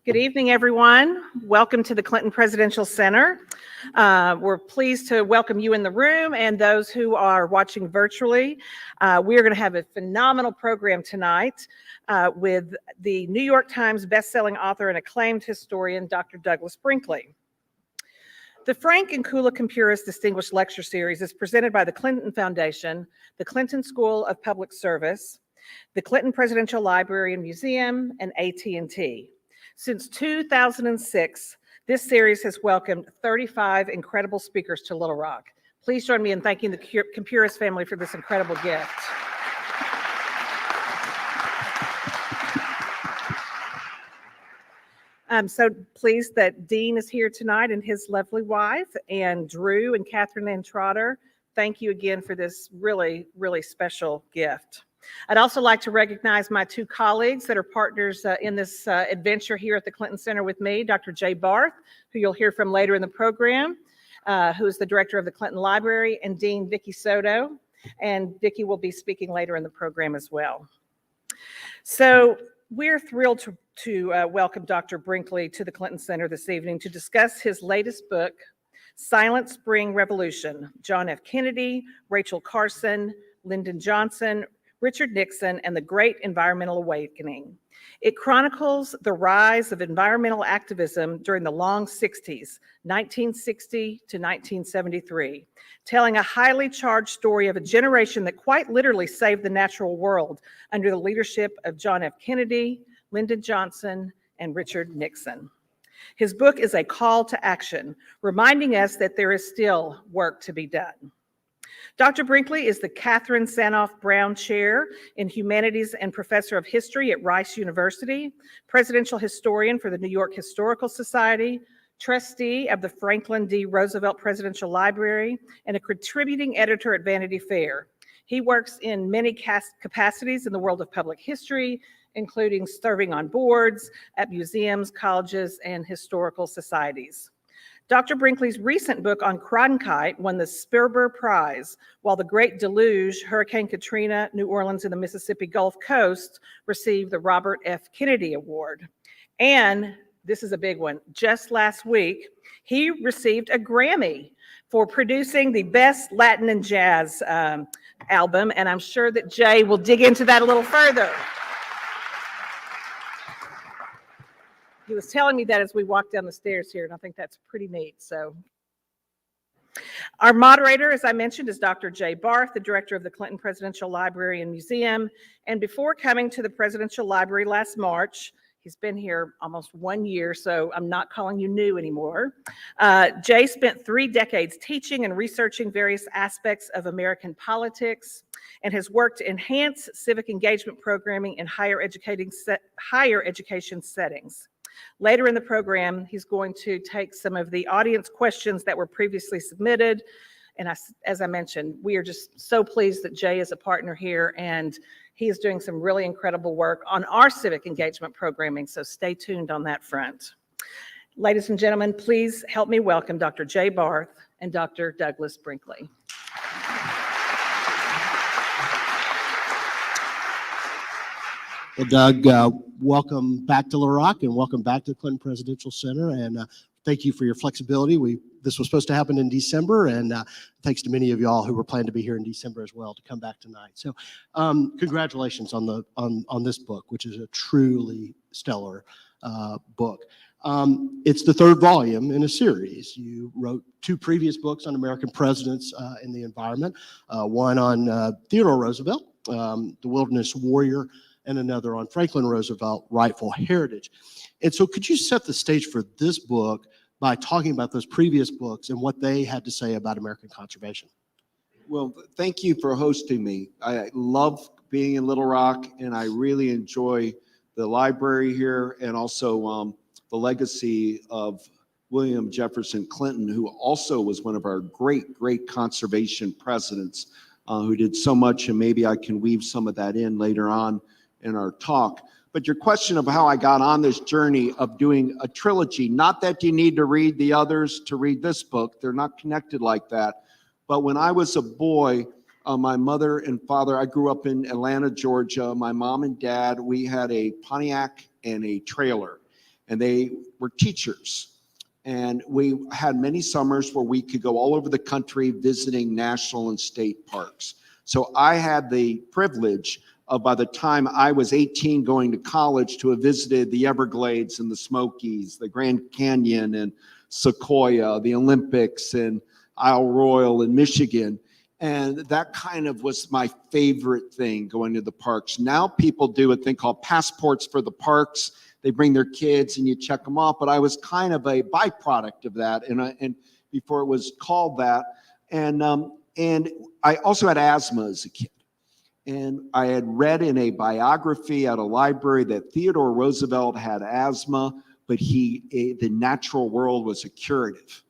Good evening, everyone. Welcome to the Clinton Presidential Center. We're pleased to welcome you in the room and those who are watching virtually. We are going to have a phenomenal program tonight with the New York Times bestselling author and acclaimed historian, Dr. Douglas Brinkley. The Frank and Kula Kumpuris Distinguished Lecture Series is presented by the Clinton Foundation, the Clinton School of Public Service, the Clinton Presidential Library and Museum, and AT&T. Since 2006, this series has welcomed 35 incredible speakers to Little Rock. Please join me in thanking the Kumpuris family for this incredible gift. I'm so pleased that Dean is here tonight and his lovely wife, and Drew and Katherine and Trotter. Thank you again for this really, really special gift. I'd also like to recognize my two colleagues that are partners in this adventure here at the Clinton Center with me, Dr. Jay Barth, who you'll hear from later in the program, who is the director of the Clinton Library, and Dean Vicki Soto. And Vicki will be speaking later in the program as well. So we're thrilled to welcome Dr. Brinkley to the Clinton Center this evening to discuss his latest book, Silent Spring Revolution, John F. Kennedy, Rachel Carson, Lyndon Johnson, Richard Nixon, and the Great Environmental Awakening. It chronicles the rise of environmental activism during the Long Sixties, 1960 to 1973, telling a highly charged story of a generation that quite literally saved the natural world under the leadership of John F. Kennedy, Lyndon Johnson, and Richard Nixon. His book is a call to action, reminding us that there is still work to be done. Dr. Brinkley is the Katherine Tsanoff Brown Chair in Humanities and Professor of History at Rice University, Presidential Historian for the New York Historical Society, Trustee of the Franklin D. Roosevelt Presidential Library, and a contributing editor at Vanity Fair. He works in many capacities in the world of public history, including serving on boards at museums, colleges, and historical societies. Dr. Brinkley's recent book on Cronkite won the Sperber Prize, while the Great Deluge, Hurricane Katrina, New Orleans, and the Mississippi Gulf Coast received the Robert F. Kennedy Award. And this is a big one. Just last week, he received a Grammy for producing the best Latin and jazz album, and I'm sure that Jay will dig into that a little further. He was telling me that as we walked down the stairs here, and I think that's pretty neat. So, our moderator, as I mentioned, is Dr. Jay Barth, the director of the Clinton Presidential Library and Museum. And before coming to the Presidential Library last March, he's been here almost 1 year, so I'm not calling you new anymore. Jay spent 3 decades teaching and researching various aspects of American politics and has worked to enhance civic engagement programming in higher education settings. Later in the program, he's going to take some of the audience questions that were previously submitted. And as I mentioned, we are just so pleased that Jay is a partner here, and he is doing some really incredible work on our civic engagement programming, so stay tuned on that front. Ladies and gentlemen, please help me welcome Dr. Jay Barth and Dr. Douglas Brinkley. Well, Doug, welcome back to Little Rock and welcome back to the Clinton Presidential Center. And thank you for your flexibility. This was supposed to happen in December, and thanks to many of y'all who were planning to be here in December as well to come back tonight. So congratulations on this book, which is a truly stellar book. It's the 3rd volume in a series. You wrote 2 previous books on American presidents in the environment, one on Theodore Roosevelt, The Wilderness Warrior, and another on Franklin Roosevelt, Rightful Heritage. And so could you set the stage for this book by talking about those previous books and what they had to say about American conservation? Well, thank you for hosting me. I love being in Little Rock, and I really enjoy the library here and also the legacy of William Jefferson Clinton, who also was one of our great, great conservation presidents who did so much, and maybe I can weave some of that in later on in our talk. But your question of how I got on this journey of doing a trilogy, not that you need to read the others to read this book, they're not connected like that. But when I was a boy, my mother and father, I grew up in Atlanta, Georgia. My mom and dad, we had a Pontiac and a trailer. and they were teachers. And we had many summers where we could go all over the country visiting national and state parks. So I had the privilege of, by the time I was 18 going to college, to have visited the Everglades and the Smokies, the Grand Canyon and Sequoia, the Olympics and Isle Royale in Michigan. And that kind of was my favorite thing, going to the parks. Now people do a thing called passports for the parks. They bring their kids and you check them off. But I was kind of a byproduct of that, and before it was called that. And I also had asthma as a kid. And I had read in a biography at a library that Theodore Roosevelt had asthma, but the natural world was a curative.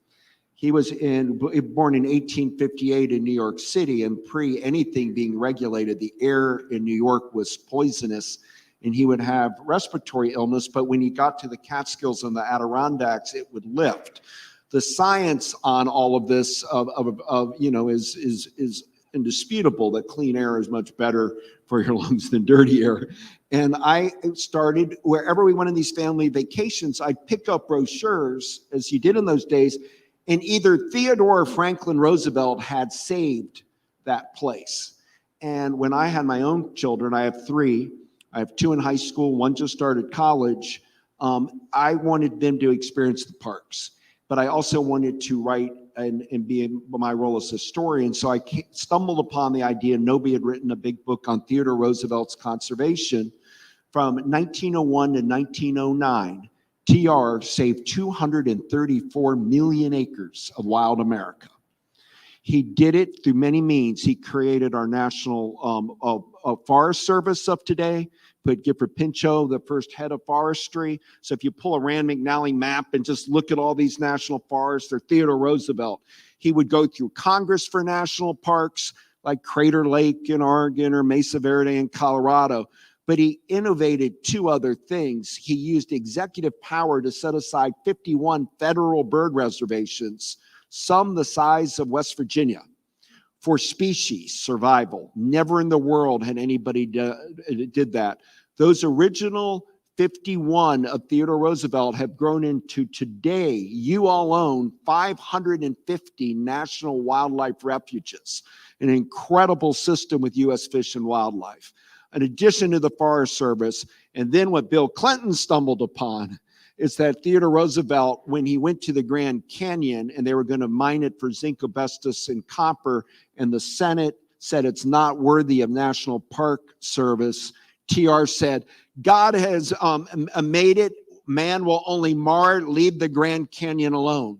He was born in 1858 in New York City, and pre anything being regulated, the air in New York was poisonous, and he would have respiratory illness. But when he got to the Catskills and the Adirondacks, it would lift. The science on all of this is indisputable, that clean air is much better for your lungs than dirty air. And I started, wherever we went on these family vacations, I'd pick up brochures, as you did in those days, and either Theodore or Franklin Roosevelt had saved that place. And when I had my own children, I have 3. I have 2 in high school, 1 just started college. I wanted them to experience the parks, but I also wanted to write and be in my role as historian. So I stumbled upon the idea. Nobody had written a big book on Theodore Roosevelt's conservation. From 1901 to 1909, TR saved 234 million acres of wild America. He did it through many means. He created our National Forest Service of today, put Gifford Pinchot, the first head of forestry. So if you pull a Rand McNally map and just look at all these national forests, they're Theodore Roosevelt. He would go through Congress for national parks like Crater Lake in Oregon or Mesa Verde in Colorado. But he innovated 2 other things. He used executive power to set aside 51 federal bird reservations, some the size of West Virginia, for species survival. Never in the world had anybody did that. Those original 51 of Theodore Roosevelt have grown into, today, you all own 550 national wildlife refuges, an incredible system with U.S. Fish and Wildlife, in addition to the Forest Service. And then what Bill Clinton stumbled upon is that Theodore Roosevelt, when he went to the Grand Canyon and they were going to mine it for zinc, asbestos, and copper, and the Senate said it's not worthy of National Park Service, TR said, God has made it, man will only mar it, leave the Grand Canyon alone.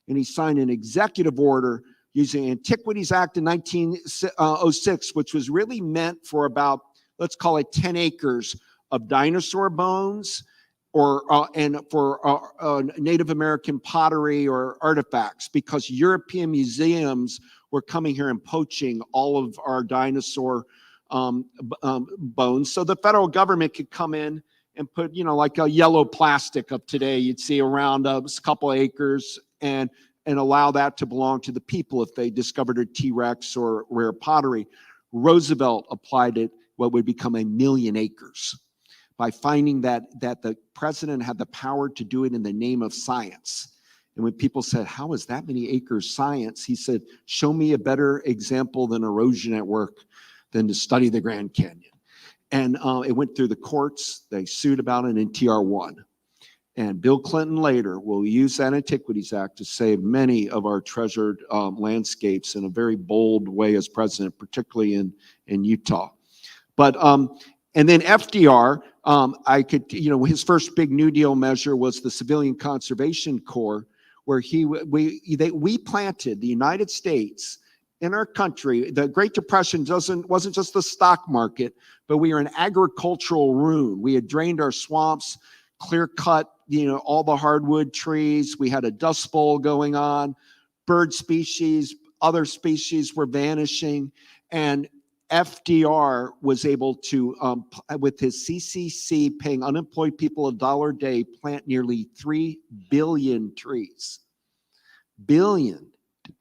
And he signed an executive order using Antiquities Act in 1906, which was really meant for about, let's call it 10 acres of dinosaur bones, and for Native American pottery or artifacts, because European museums were coming here and poaching all of our dinosaur bones. So the federal government could come in and put, like a yellow plastic of today, you'd see around a couple acres, and allow that to belong to the people if they discovered a T-Rex or rare pottery. Roosevelt applied it, what would become 1 million acres, by finding that the president had the power to do it in the name of science. And when people said, how is that many acres science? He said, show me a better example than erosion at work than to study the Grand Canyon. And it went through the courts. They sued about it, and TR won. And Bill Clinton later will use that Antiquities Act to save many of our treasured landscapes in a very bold way as president, particularly in Utah. But and then FDR, his first big New Deal measure was the Civilian Conservation Corps, where we planted the United States in our country. The Great Depression wasn't just the stock market, but we were an agricultural ruin. We had drained our swamps, clear cut, all the hardwood trees. We had a dust bowl going on. Bird species, other species were vanishing, and FDR was able to, with his CCC, paying unemployed people $1 a day, plant nearly 3 billion trees. Billion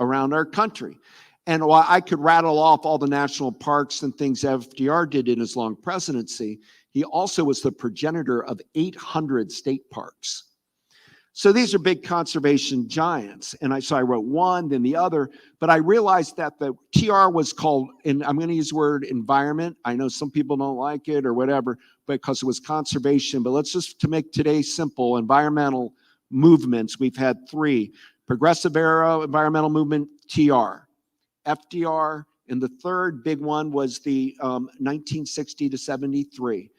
around our country. And while I could rattle off all the national parks and things FDR did in his long presidency, He also was the progenitor of 800 state parks. So these are big conservation giants. And so I wrote one, then the other, but I realized that the TR was called, and I'm going to use the word environment. I know some people don't like it or whatever, because it was conservation, but let's just, to make today simple, environmental movements, we've had three: progressive era environmental movement, TR, FDR, and the third big one was the 1960 to 73.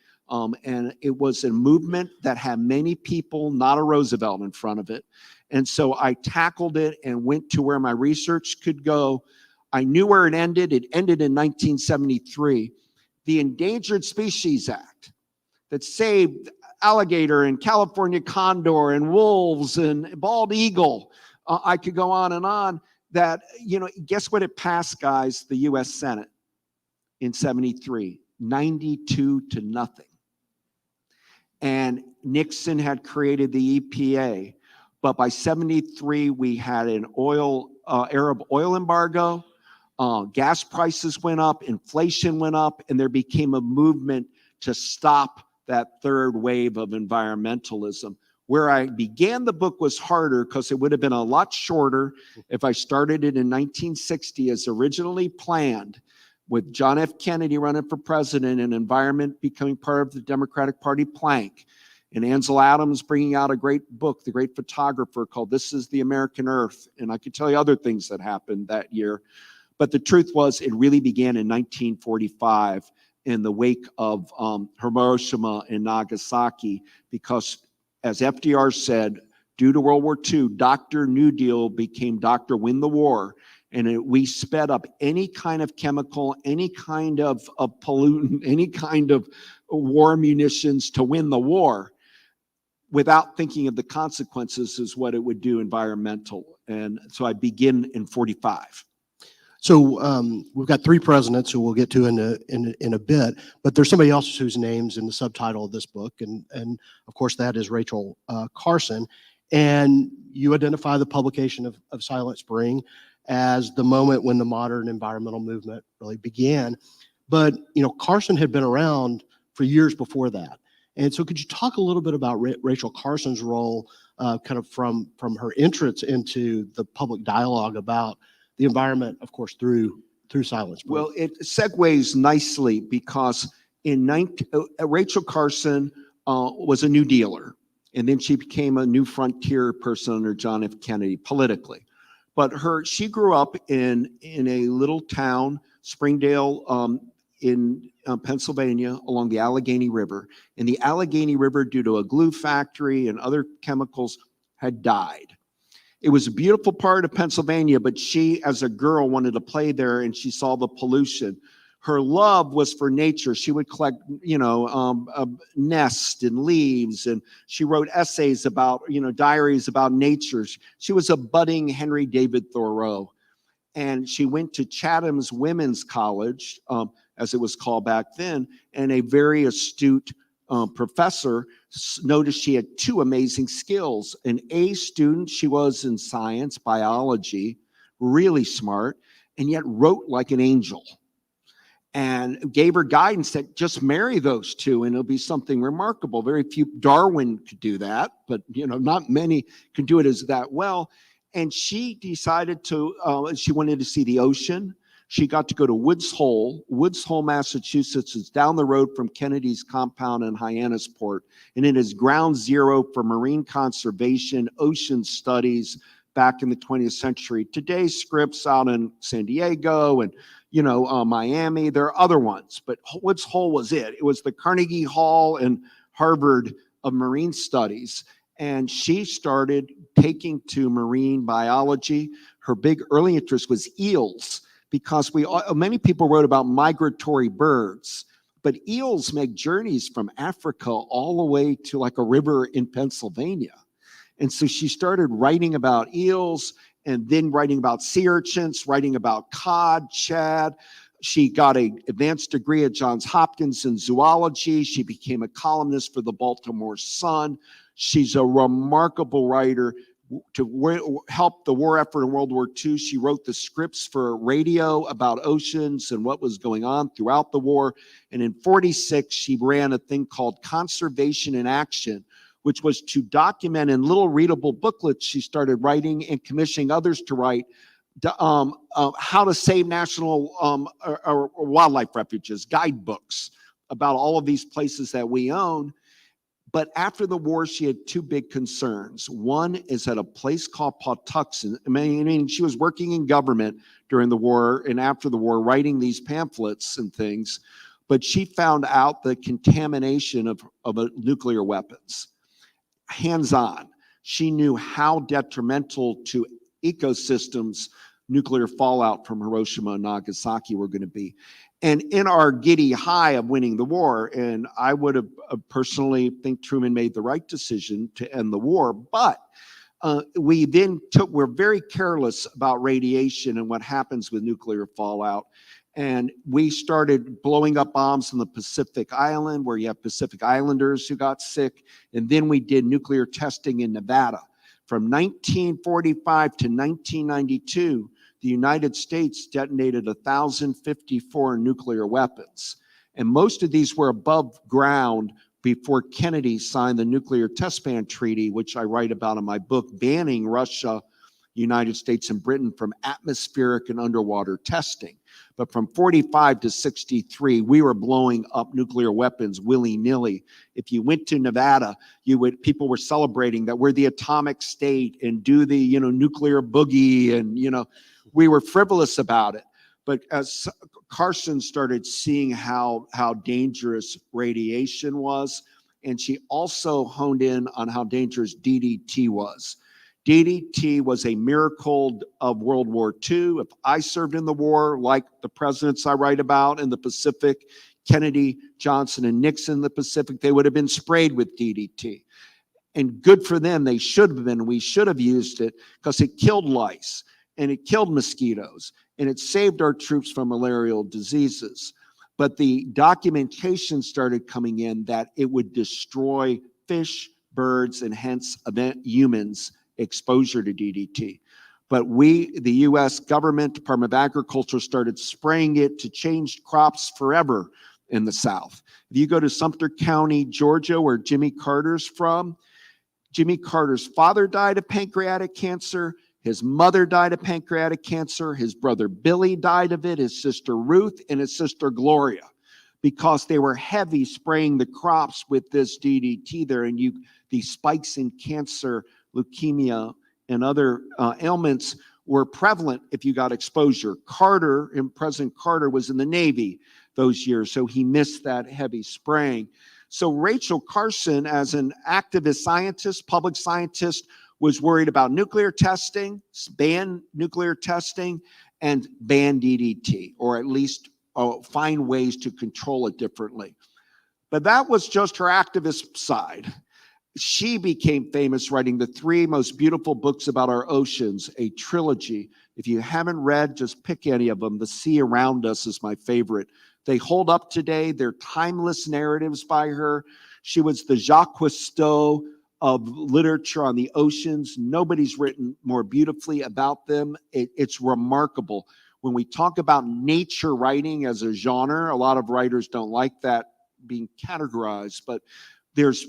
And it was a movement that had many people, not a Roosevelt in front of it. And so I tackled it and went to where my research could go. I knew where it ended. It ended in 1973. The Endangered Species Act that saved alligator and California condor and wolves and bald eagle. I could go on, that, guess what it passed, guys? The US Senate in 73, 92 to nothing. And Nixon had created the EPA, but by 73, we had an Arab oil embargo, gas prices went up, inflation went up, and there became a movement to stop that third wave of environmentalism. Where I began the book was harder because it would have been a lot shorter if I started it in 1960 as originally planned, with John F. Kennedy running for president and environment becoming part of the Democratic Party plank, and Ansel Adams bringing out a great book, The Great Photographer, called This is the American Earth. And I could tell you other things that happened that year. But the truth was, it really began in 1945 in the wake of Hiroshima and Nagasaki, because, as FDR said, due to World War II, Dr. New Deal became Dr. Win the War. And we sped up any kind of chemical, any kind of pollutant, any kind of war munitions to win the war without thinking of the consequences, is what it would do environmental. And so I begin in 45. So we've got three presidents who we'll get to in a bit, but there's somebody else whose name's in the subtitle of this book, and of course that is Rachel Carson. And you identify the publication of Silent Spring as the moment when the modern environmental movement really began. But Carson had been around for years before that. And so could you talk a little bit about Rachel Carson's role, kind of from her entrance into the public dialogue about the environment, of course, through Silent Spring? Well, it segues nicely because Rachel Carson was a New Dealer, and then she became a New Frontier person under John F. Kennedy politically. But she grew up in a little town, Springdale, in Pennsylvania, along the Allegheny River. And the Allegheny River, due to a glue factory and other chemicals, had died. It was a beautiful part of Pennsylvania, but she, as a girl, wanted to play there, and she saw the pollution. Her love was for nature. She would collect, nests and leaves, and she wrote essays about, diaries about nature. She was a budding Henry David Thoreau. And she went to Chatham's Women's College, as it was called back then, and a very astute professor noticed she had two amazing skills. An A student, she was in science, biology, really smart, and yet wrote like an angel. And gave her guidance that just marry those two and it'll be something remarkable. Very few, Darwin could do that, but not many could do it as that well. And she decided she wanted to see the ocean. She got to go to Woods Hole. Woods Hole, Massachusetts is down the road from Kennedy's compound in Hyannisport. And it is ground zero for marine conservation, ocean studies back in the 20th century. Today's Scripps out in San Diego and Miami. There are other ones, but Woods Hole was it. It was the Carnegie Hall and Harvard of marine studies. And she started taking to marine biology. Her big early interest was eels, because many people wrote about migratory birds, but eels make journeys from Africa all the way to like a river in Pennsylvania. And so she started writing about eels, and then writing about sea urchins, writing about cod, shad. She got an advanced degree at Johns Hopkins in zoology. She became a columnist for the Baltimore Sun. She's a remarkable writer, help the war effort in World War II. She wrote the scripts for radio about oceans and what was going on throughout the war. And in 46, she ran a thing called Conservation in Action, which was to document in little readable booklets she started writing and commissioning others to write how to save national or wildlife refuges, guidebooks about all of these places that we own. But after the war, she had two big concerns. One is at a place called Pawtuxet. I mean, she was working in government during the war and after the war, writing these pamphlets and things. But she found out the contamination of nuclear weapons, hands-on. She knew how detrimental to ecosystems nuclear fallout from Hiroshima and Nagasaki were going to be. And in our giddy high of winning the war, and I would have personally think Truman made the right decision to end the war, but we're very careless about radiation and what happens with nuclear fallout. And we started blowing up bombs in the Pacific Island, where you have Pacific Islanders who got sick. And then we did nuclear testing in Nevada. From 1945 to 1992, the United States detonated 1,054 nuclear weapons. And most of these were above ground before Kennedy signed the Nuclear Test Ban Treaty, which I write about in my book, banning Russia, United States, and Britain from atmospheric and underwater testing. But from 45 to 63, we were blowing up nuclear weapons willy-nilly. If you went to Nevada, people were celebrating that we're the atomic state and do the nuclear boogie, and we were frivolous about it. But as Carson started seeing how dangerous radiation was, and she also honed in on how dangerous DDT was. DDT was a miracle of World War II. If I served in the war, like the presidents I write about in the Pacific, Kennedy, Johnson, and Nixon in the Pacific, they would have been sprayed with DDT. And good for them, they should have been. We should have used it because it killed lice and it killed mosquitoes and it saved our troops from malarial diseases. But the documentation started coming in that it would destroy fish, birds, and hence humans' exposure to DDT. But the U.S. government, Department of Agriculture, started spraying it to change crops forever in the South. If you go to Sumter County, Georgia, where Jimmy Carter's from, Jimmy Carter's father died of pancreatic cancer. His mother died of pancreatic cancer. His brother Billy died of it, his sister Ruth, and his sister Gloria, because they were heavy spraying the crops with this DDT there. And these spikes in cancer, leukemia, and other ailments were prevalent if you got exposure. President Carter was in the Navy those years, so he missed that heavy spraying. So Rachel Carson, as an activist scientist, public scientist, was worried about nuclear testing, ban nuclear testing, and ban DDT, or at least find ways to control it differently. But that was just her activist side. She became famous writing the 3 most beautiful books about our oceans, a trilogy. If you haven't read, just pick any of them. The Sea Around Us is my favorite. They hold up today. They're timeless narratives by her. She was the Jacques Cousteau of literature on the oceans. Nobody's written more beautifully about them. It's remarkable. When we talk about nature writing as a genre, a lot of writers don't like that being categorized, but there's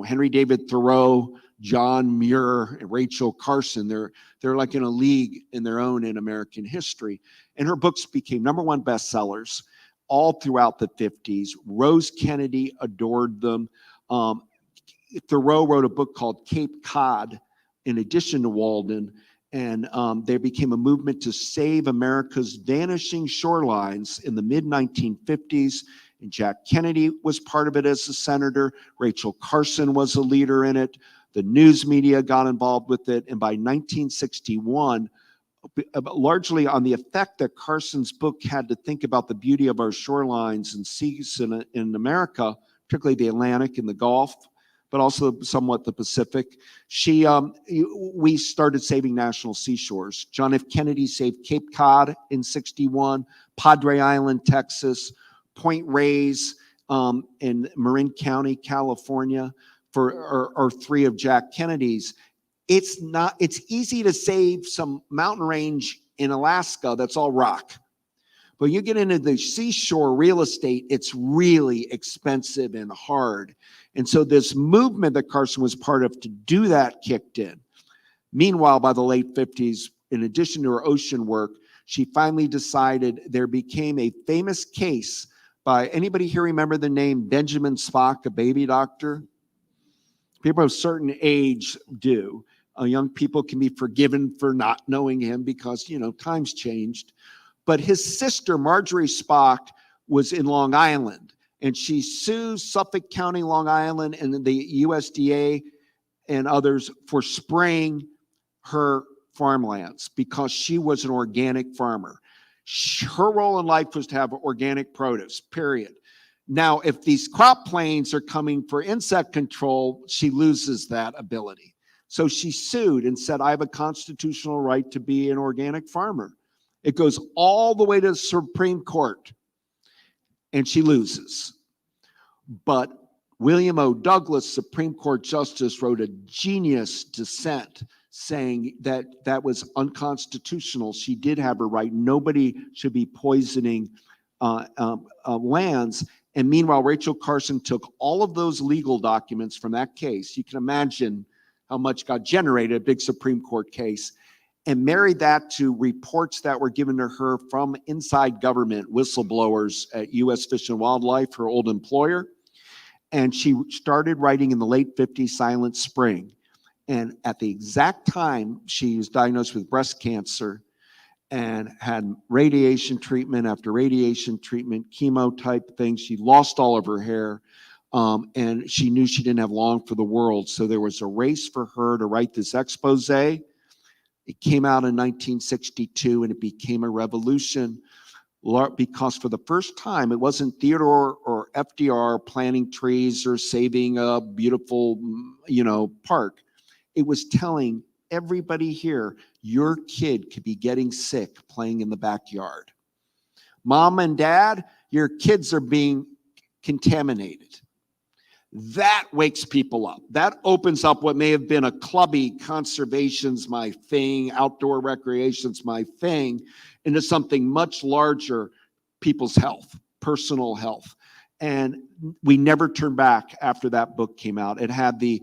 Henry David Thoreau, John Muir, and Rachel Carson. They're like in a league in their own in American history. And her books became #1 bestsellers all throughout the 50s. Rose Kennedy adored them. Thoreau wrote a book called Cape Cod in addition to Walden, and there became a movement to save America's vanishing shorelines in the mid-1950s. And Jack Kennedy was part of it as a senator. Rachel Carson was a leader in it. The news media got involved with it. And by 1961, largely on the effect that Carson's book had to think about the beauty of our shorelines and seas in America, particularly the Atlantic and the Gulf, but also somewhat the Pacific, we started saving national seashores. John F. Kennedy saved Cape Cod in 61, Padre Island, Texas, Point Reyes in Marin County, California. or 3 of Jack Kennedy's. It's easy to save some mountain range in Alaska that's all rock. But you get into the seashore real estate, it's really expensive and hard. And so this movement that Carson was part of to do that kicked in. Meanwhile, by the late 50s, in addition to her ocean work, she finally decided there became a famous case by, anybody here remember the name Benjamin Spock, a baby doctor? People of a certain age do. Young people can be forgiven for not knowing him because, times changed. But his sister, Marjorie Spock, was in Long Island, and she sues Suffolk County, Long Island, and the USDA and others for spraying her farmlands because she was an organic farmer. Her role in life was to have organic produce, period. Now, if these crop planes are coming for insect control, she loses that ability. So she sued and said, I have a constitutional right to be an organic farmer. It goes all the way to the Supreme Court, and she loses. But William O. Douglas, Supreme Court Justice, wrote a genius dissent saying that that was unconstitutional. She did have her right. Nobody should be poisoning lands. And meanwhile, Rachel Carson took all of those legal documents from that case. You can imagine how much got generated, a big Supreme Court case, and married that to reports that were given to her from inside government, whistleblowers at U.S. Fish and Wildlife, her old employer. And she started writing in the late 50s, Silent Spring. And at the exact time she was diagnosed with breast cancer and had radiation treatment after radiation treatment, chemo type things, she lost all of her hair. And she knew she didn't have long for the world. So there was a race for her to write this expose. It came out in 1962 and it became a revolution because for the first time, it wasn't Theodore or FDR planting trees or saving a beautiful, park. It was telling everybody here, your kid could be getting sick playing in the backyard. Mom and dad, your kids are being contaminated. That wakes people up. That opens up what may have been a clubby conservation's my thing, outdoor recreation's my thing, into something much larger, people's health, personal health. And we never turned back after that book came out. It had the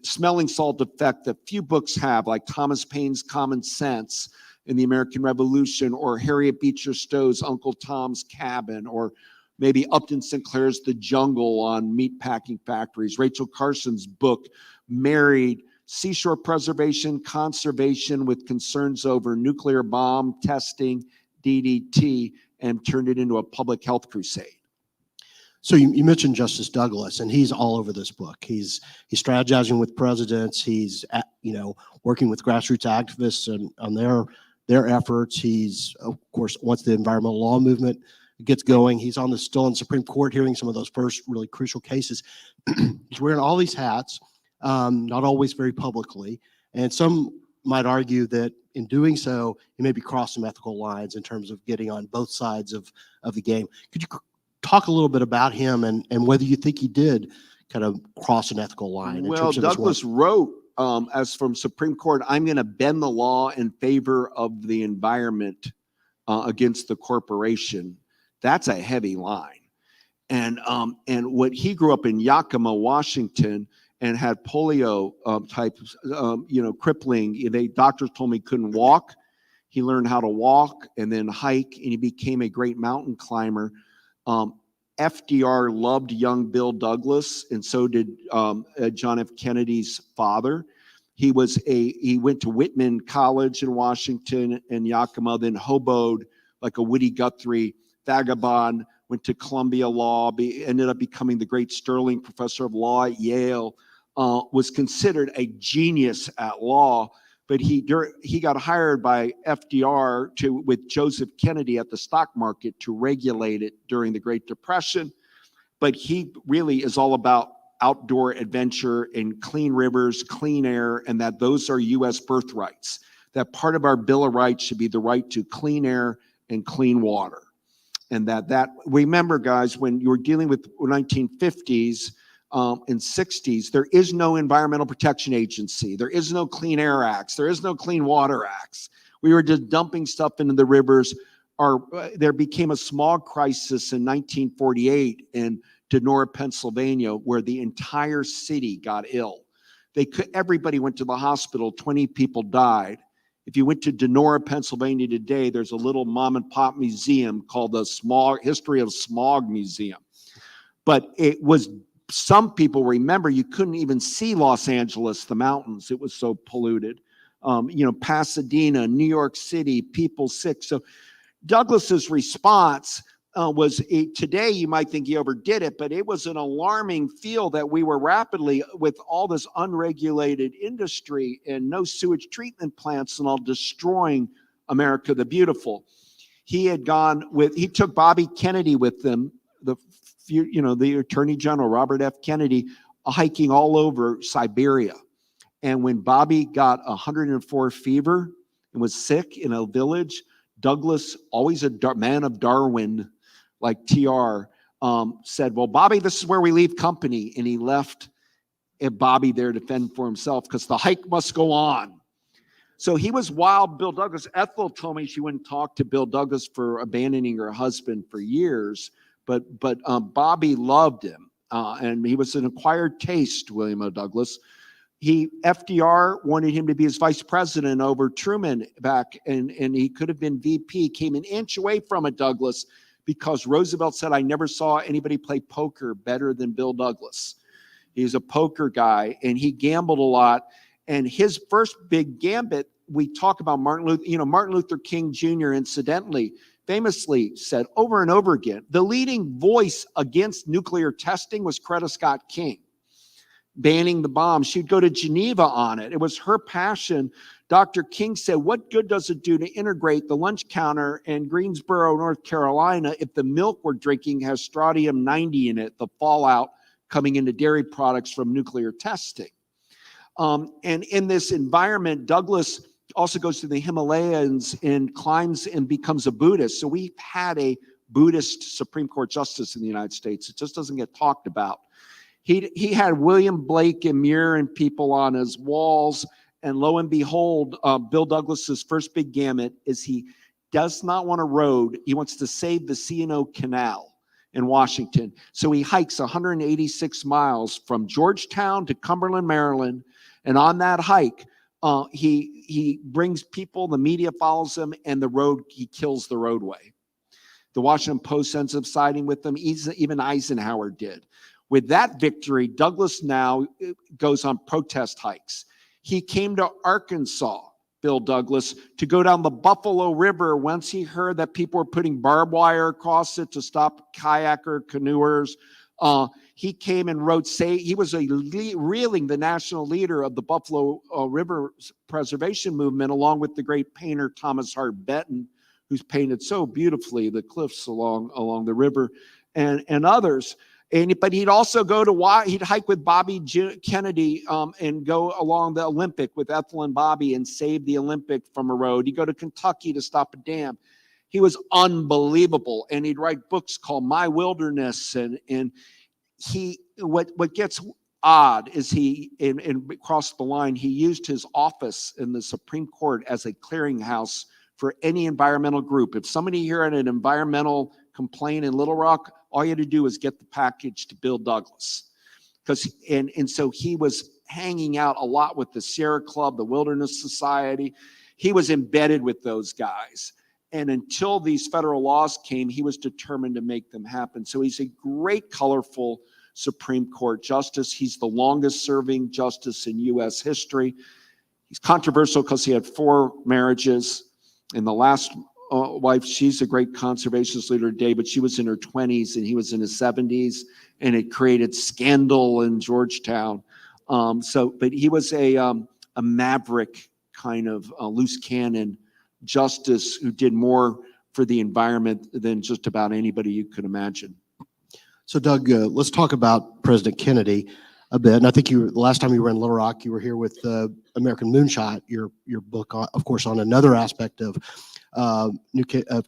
smelling salt effect that few books have, like Thomas Paine's Common Sense in the American Revolution, or Harriet Beecher Stowe's Uncle Tom's Cabin, or maybe Upton Sinclair's The Jungle on meatpacking factories. Rachel Carson's book married seashore preservation, conservation with concerns over nuclear bomb testing, DDT, and turned it into a public health crusade. So you mentioned Justice Douglas, and he's all over this book. He's strategizing with presidents. He's working with grassroots activists on their efforts. He's, of course, once the environmental law movement gets going, he's still in the Supreme Court hearing some of those first really crucial cases. He's wearing all these hats, not always very publicly, and some might argue that in doing so, he may be crossing some ethical lines in terms of getting on both sides of the game. Could you talk a little bit about him and whether you think he did kind of cross an ethical line? Well, Douglas wrote, as from Supreme Court, I'm going to bend the law in favor of the environment against the corporation. That's a heavy line. And what he grew up in Yakima, Washington, and had polio type, crippling. Doctors told me he couldn't walk. He learned how to walk and then hike, and he became a great mountain climber. FDR loved young Bill Douglas, and so did John F. Kennedy's father. He went to Whitman College in Washington and Yakima, then hoboed like a Woody Guthrie vagabond, went to Columbia Law, ended up becoming the great Sterling Professor of Law at Yale, was considered a genius at law. But he got hired by FDR with Joseph Kennedy at the stock market to regulate it during the Great Depression. But he really is all about outdoor adventure and clean rivers, clean air, and that those are U.S. birthrights. That part of our Bill of Rights should be the right to clean air and clean water. And that remember, guys, when you were dealing with the 1950s, and 60s, there is no Environmental Protection Agency. There is no Clean Air Acts. There is no Clean Water Acts. We were just dumping stuff into the rivers. There became a smog crisis in 1948 in Donora, Pennsylvania, where the entire city got ill. Everybody went to the hospital. 20 people died. If you went to Donora, Pennsylvania today, there's a little mom and pop museum called the History of Smog Museum. But it was, some people remember, you couldn't even see Los Angeles, the mountains. It was so polluted. Pasadena, New York City, people sick. So Douglas's response was, today you might think he overdid it, but it was an alarming feel that we were rapidly, with all this unregulated industry and no sewage treatment plants and all, destroying America the Beautiful. He took Bobby Kennedy with him, the Attorney General, Robert F. Kennedy, hiking all over Siberia. And when Bobby got 104 fever and was sick in a village, Douglas, always a man of Darwin, like TR, said, well, Bobby, this is where we leave company. And he left Bobby there to fend for himself because the hike must go on. So he was wild, Bill Douglas. Ethel told me she wouldn't talk to Bill Douglas for abandoning her husband for years, but Bobby loved him. And he was an acquired taste, William O. Douglas. FDR wanted him to be his vice president over Truman back, and he could have been VP, came an inch away from it, Douglas, because Roosevelt said, I never saw anybody play poker better than Bill Douglas. He's a poker guy, and he gambled a lot. And his first big gambit, we talk about Martin Luther King Jr., incidentally, famously said over and over again, the leading voice against nuclear testing was Coretta Scott King, banning the bombs. She'd go to Geneva on it. It was her passion. Dr. King said, what good does it do to integrate the lunch counter in Greensboro, North Carolina, if the milk we're drinking has strontium-90 in it, the fallout coming into dairy products from nuclear testing? And in this environment, Douglas also goes to the Himalayas and climbs and becomes a Buddhist. So we've had a Buddhist Supreme Court justice in the United States. It just doesn't get talked about. He had William Blake and Muir and people on his walls. And lo and behold, Bill Douglas's first big gambit is he does not want a road. He wants to save the C&O Canal in Washington. So he hikes 186 miles from Georgetown to Cumberland, Maryland. And on that hike, he brings people, the media follows him, and he kills the roadway. The Washington Post ends up siding with him. Even Eisenhower did. With that victory, Douglas now goes on protest hikes. He came to Arkansas, Bill Douglas, to go down the Buffalo River once he heard that people were putting barbed wire across it to stop kayaker canoers. He came and wrote, he was really the national leader of the Buffalo River Preservation Movement, along with the great painter Thomas Hart Benton, who's painted so beautifully the cliffs along the river, and others. But he'd also he'd hike with Bobby Kennedy and go along the Olympic with Ethel and Bobby and save the Olympic from a road. He'd go to Kentucky to stop a dam. He was unbelievable. And he'd write books called My Wilderness. And what gets odd is and crossed the line, he used his office in the Supreme Court as a clearinghouse for any environmental group. If somebody here had an environmental complaint in Little Rock, all you had to do was get the package to Bill Douglas. And so he was hanging out a lot with the Sierra Club, the Wilderness Society. He was embedded with those guys. And until these federal laws came, he was determined to make them happen. So he's a great, colorful Supreme Court justice. He's the longest serving justice in U.S. history. He's controversial because he had 4 marriages. And the last wife, she's a great conservationist leader today, but she was in her 20s and he was in his 70s, and it created scandal in Georgetown. But he was a maverick kind of loose cannon justice who did more for the environment than just about anybody you could imagine. So Doug, let's talk about President Kennedy a bit. And I think the last time you were in Little Rock, you were here with American Moonshot, your book, of course, on another aspect of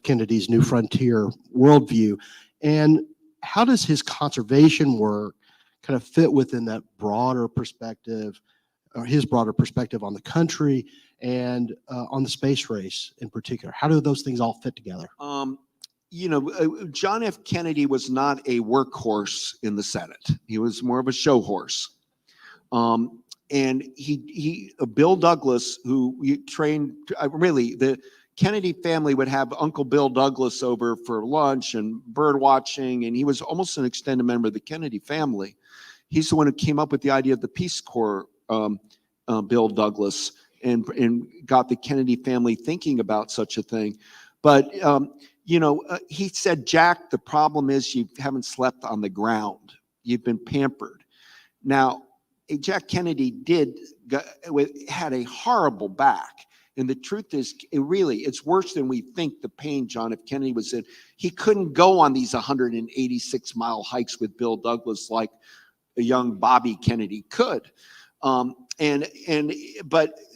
Kennedy's New Frontier worldview. And how does his conservation work kind of fit within that broader perspective, or his broader perspective on the country and on the space race in particular? How do those things all fit together? John F. Kennedy was not a workhorse in the Senate. He was more of a show horse. And Bill Douglas, who trained, the Kennedy family would have Uncle Bill Douglas over for lunch and bird watching, and he was almost an extended member of the Kennedy family. He's the one who came up with the idea of the Peace Corps, Bill Douglas, and got the Kennedy family thinking about such a thing. But, he said, Jack, the problem is you haven't slept on the ground. You've been pampered. Now, Jack Kennedy had a horrible back. And the truth is, it's worse than we think, the pain John F. Kennedy was in. He couldn't go on these 186-mile hikes with Bill Douglas like a young Bobby Kennedy could.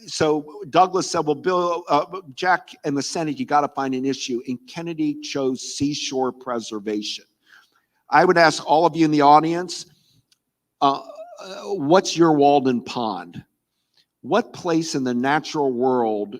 So Douglas said, well, Bill, Jack and the Senate, you got to find an issue. And Kennedy chose seashore preservation. I would ask all of you in the audience, what's your Walden Pond? What place in the natural world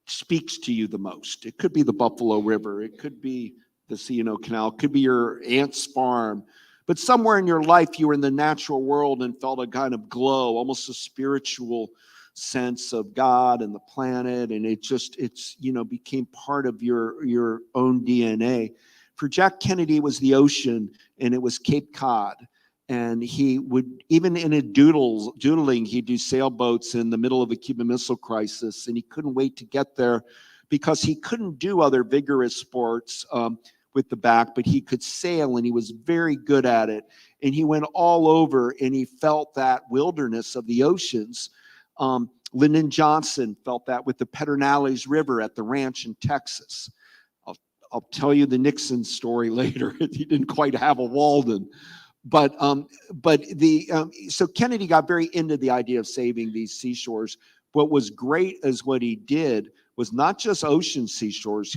speaks to you the most? It could be the Buffalo River. It could be the C&O Canal. It could be your aunt's farm. But somewhere in your life, you were in the natural world and felt a kind of glow, almost a spiritual sense of God and the planet. And it's became part of your own DNA. For Jack Kennedy, it was the ocean, and it was Cape Cod. And he would, even in a doodling, he'd do sailboats in the middle of the Cuban Missile Crisis, and he couldn't wait to get there because he couldn't do other vigorous sports with the back, but he could sail, and he was very good at it. And he went all over, and he felt that wilderness of the oceans. Lyndon Johnson felt that with the Pedernales River at the ranch in Texas. I'll tell you the Nixon story later. He didn't quite have a Walden. So Kennedy got very into the idea of saving these seashores. What was great is what he did was not just ocean seashores.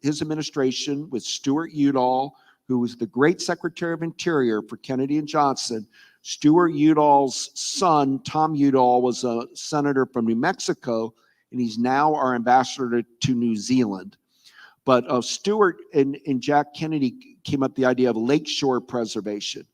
His administration with Stuart Udall, who was the great Secretary of Interior for Kennedy and Johnson. Stuart Udall's son, Tom Udall, was a senator from New Mexico, and he's now our ambassador to New Zealand. But Stuart and Jack Kennedy came up with the idea of lakeshore preservation.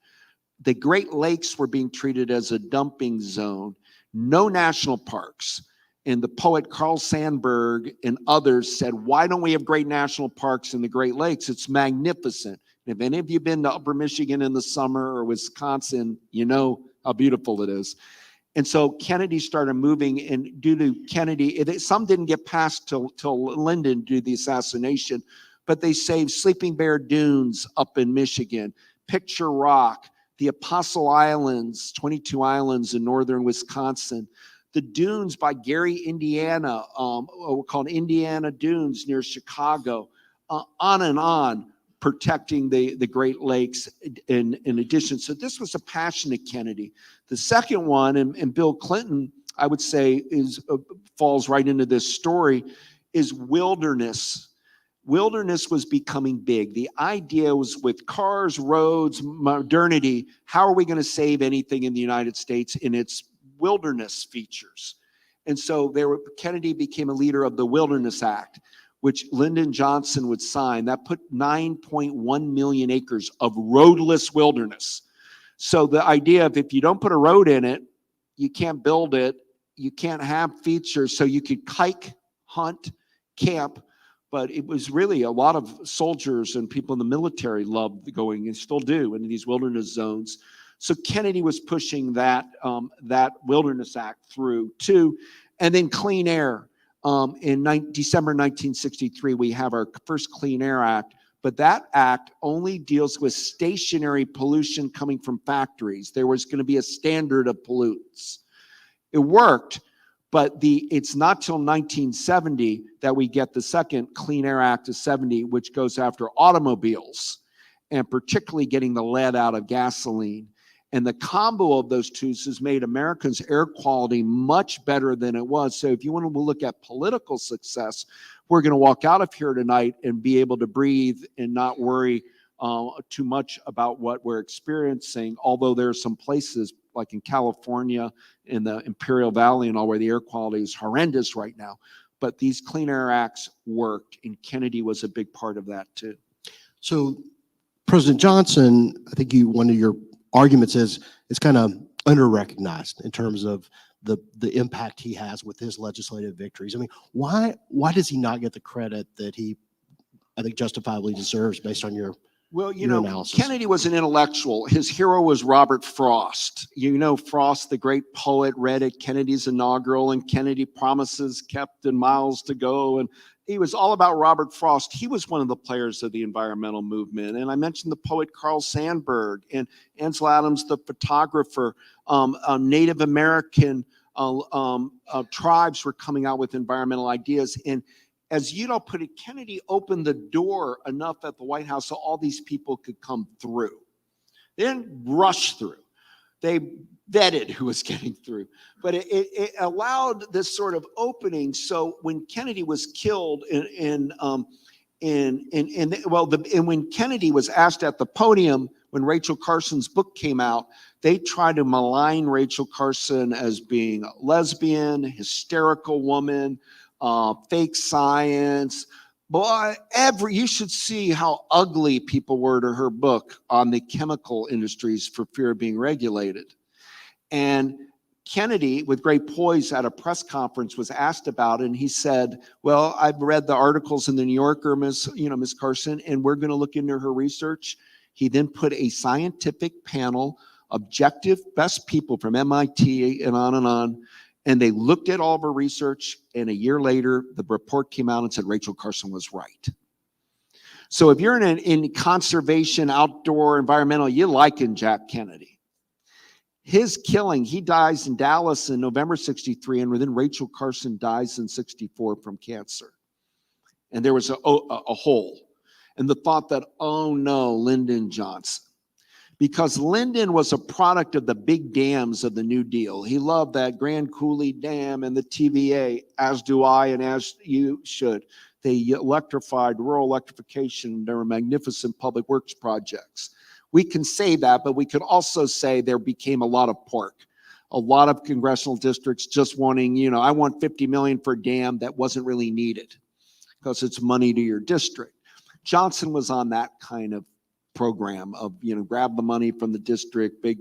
The Great Lakes were being treated as a dumping zone, no national parks. And the poet Carl Sandburg and others said, why don't we have great national parks in the Great Lakes? It's magnificent. And if any of you have been to Upper Michigan in the summer or Wisconsin, you know how beautiful it is. And so Kennedy started moving, and due to Kennedy, some didn't get passed till Lyndon did the assassination, but they saved Sleeping Bear Dunes up in Michigan, Picture Rock, the Apostle Islands, 22 islands in northern Wisconsin, the dunes by Gary, Indiana, called Indiana Dunes near Chicago, on and on, protecting the Great Lakes in addition. So this was a passion of Kennedy. The second one, and Bill Clinton, I would say, falls right into this story, is wilderness. Wilderness was becoming big. The idea was, with cars, roads, modernity, how are we going to save anything in the United States in its wilderness features? And so Kennedy became a leader of the Wilderness Act, which Lyndon Johnson would sign. That put 9.1 million acres of roadless wilderness. So the idea of, if you don't put a road in it, you can't build it, you can't have features. So you could hike, hunt, camp, but it was really a lot of soldiers and people in the military loved going, and still do, into these wilderness zones. So Kennedy was pushing that Wilderness Act through too. And then clean air. In December 1963, we have our first Clean Air Act, but that act only deals with stationary pollution coming from factories. There was going to be a standard of pollutants. It worked, but it's not till 1970 that we get the second Clean Air Act of 70, which goes after automobiles, and particularly getting the lead out of gasoline. And the combo of those two has made Americans' air quality much better than it was. So if you want to look at political success, we're going to walk out of here tonight and be able to breathe and not worry too much about what we're experiencing, although there are some places like in California, in the Imperial Valley and all, where the air quality is horrendous right now. But these Clean Air Acts worked, and Kennedy was a big part of that too. So President Johnson, I think one of your arguments is it's kind of under-recognized in terms of the impact he has with his legislative victories. I mean, why does he not get the credit that he, I think, justifiably deserves based on your analysis? Kennedy was an intellectual. His hero was Robert Frost. Frost, the great poet, read at Kennedy's inaugural, and Kennedy promises kept and miles to go. And he was all about Robert Frost. He was one of the players of the environmental movement. And I mentioned the poet Carl Sandburg and Ansel Adams, the photographer. Native American tribes were coming out with environmental ideas. And as Udall put it, Kennedy opened the door enough at the White House so all these people could come through. They didn't rush through. They vetted who was getting through. But it allowed this sort of opening. So when Kennedy was killed and when Kennedy was asked at the podium, when Rachel Carson's book came out, they tried to malign Rachel Carson as being a lesbian, hysterical woman, fake science. Boy, you should see how ugly people were to her book on the chemical industries for fear of being regulated. And Kennedy, with great poise at a press conference, was asked about it, and he said, well, I've read the articles in the New Yorker, Miss Carson, and we're going to look into her research. He then put a scientific panel, objective, best people from MIT and on, and they looked at all of her research, and a year later, the report came out and said Rachel Carson was right. So if you're in conservation, outdoor, environmental, you liken Jack Kennedy. His killing, he dies in Dallas in November 63, and then Rachel Carson dies in 64 from cancer. And there was a hole. And the thought that, oh no, Lyndon Johnson. Because Lyndon was a product of the big dams of the New Deal. He loved that Grand Coulee Dam and the TVA, as do I and as you should. They electrified rural electrification. There were magnificent public works projects. We can say that, but we could also say there became a lot of pork. A lot of congressional districts just wanting, I want 50 million for a dam that wasn't really needed because it's money to your district. Johnson was on that kind of program of, grab the money from the district, and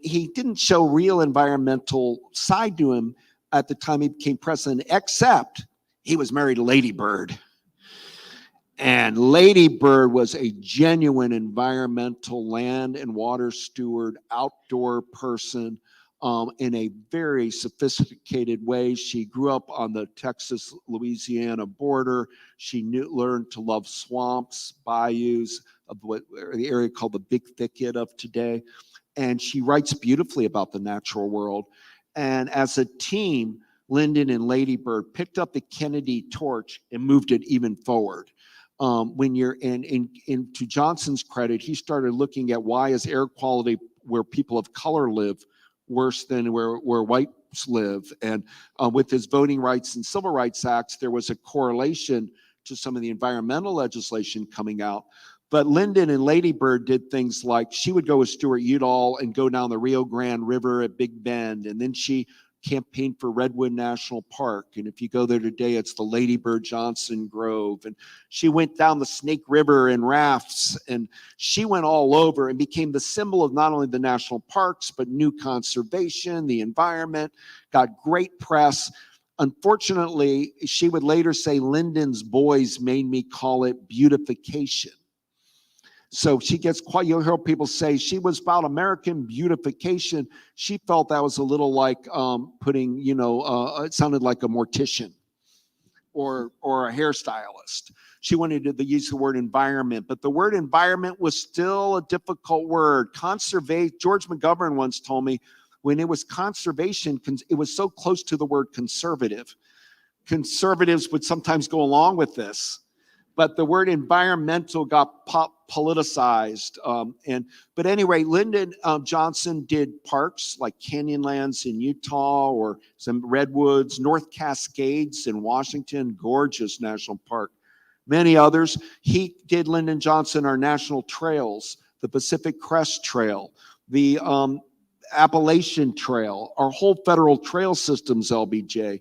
he didn't show real environmental side to him at the time he became president, except he was married to Lady Bird. And Lady Bird was a genuine environmental land and water steward, outdoor person, in a very sophisticated way. She grew up on the Texas-Louisiana border. She learned to love swamps, bayous, of the area called the Big Thicket of today. And she writes beautifully about the natural world. And as a team, Lyndon and Lady Bird picked up the Kennedy torch and moved it even forward. When you're to Johnson's credit, he started looking at why is air quality where people of color live worse than where whites live. And with his Voting Rights and Civil Rights Acts, there was a correlation to some of the environmental legislation coming out. But Lyndon and Lady Bird did things like she would go with Stuart Udall and go down the Rio Grande River at Big Bend, and then she campaigned for Redwood National Park. And if you go there today, it's the Lady Bird Johnson Grove. And she went down the Snake River in rafts, and she went all over and became the symbol of not only the national parks, but new conservation, the environment, got great press. Unfortunately, she would later say, Lyndon's boys made me call it beautification. So she gets quite, you'll hear people say she was about American beautification. She felt that was a little like putting, it sounded like a mortician or a hairstylist. She wanted to use the word environment, but the word environment was still a difficult word. George McGovern once told me when it was conservation, it was so close to the word conservative. Conservatives would sometimes go along with this, but the word environmental got politicized. But anyway, Lyndon Johnson did parks like Canyonlands in Utah or some redwoods, North Cascades in Washington, gorgeous national park. many others. He did, Lyndon Johnson, our national trails, the Pacific Crest Trail, the Appalachian Trail, our whole federal trail systems, LBJ.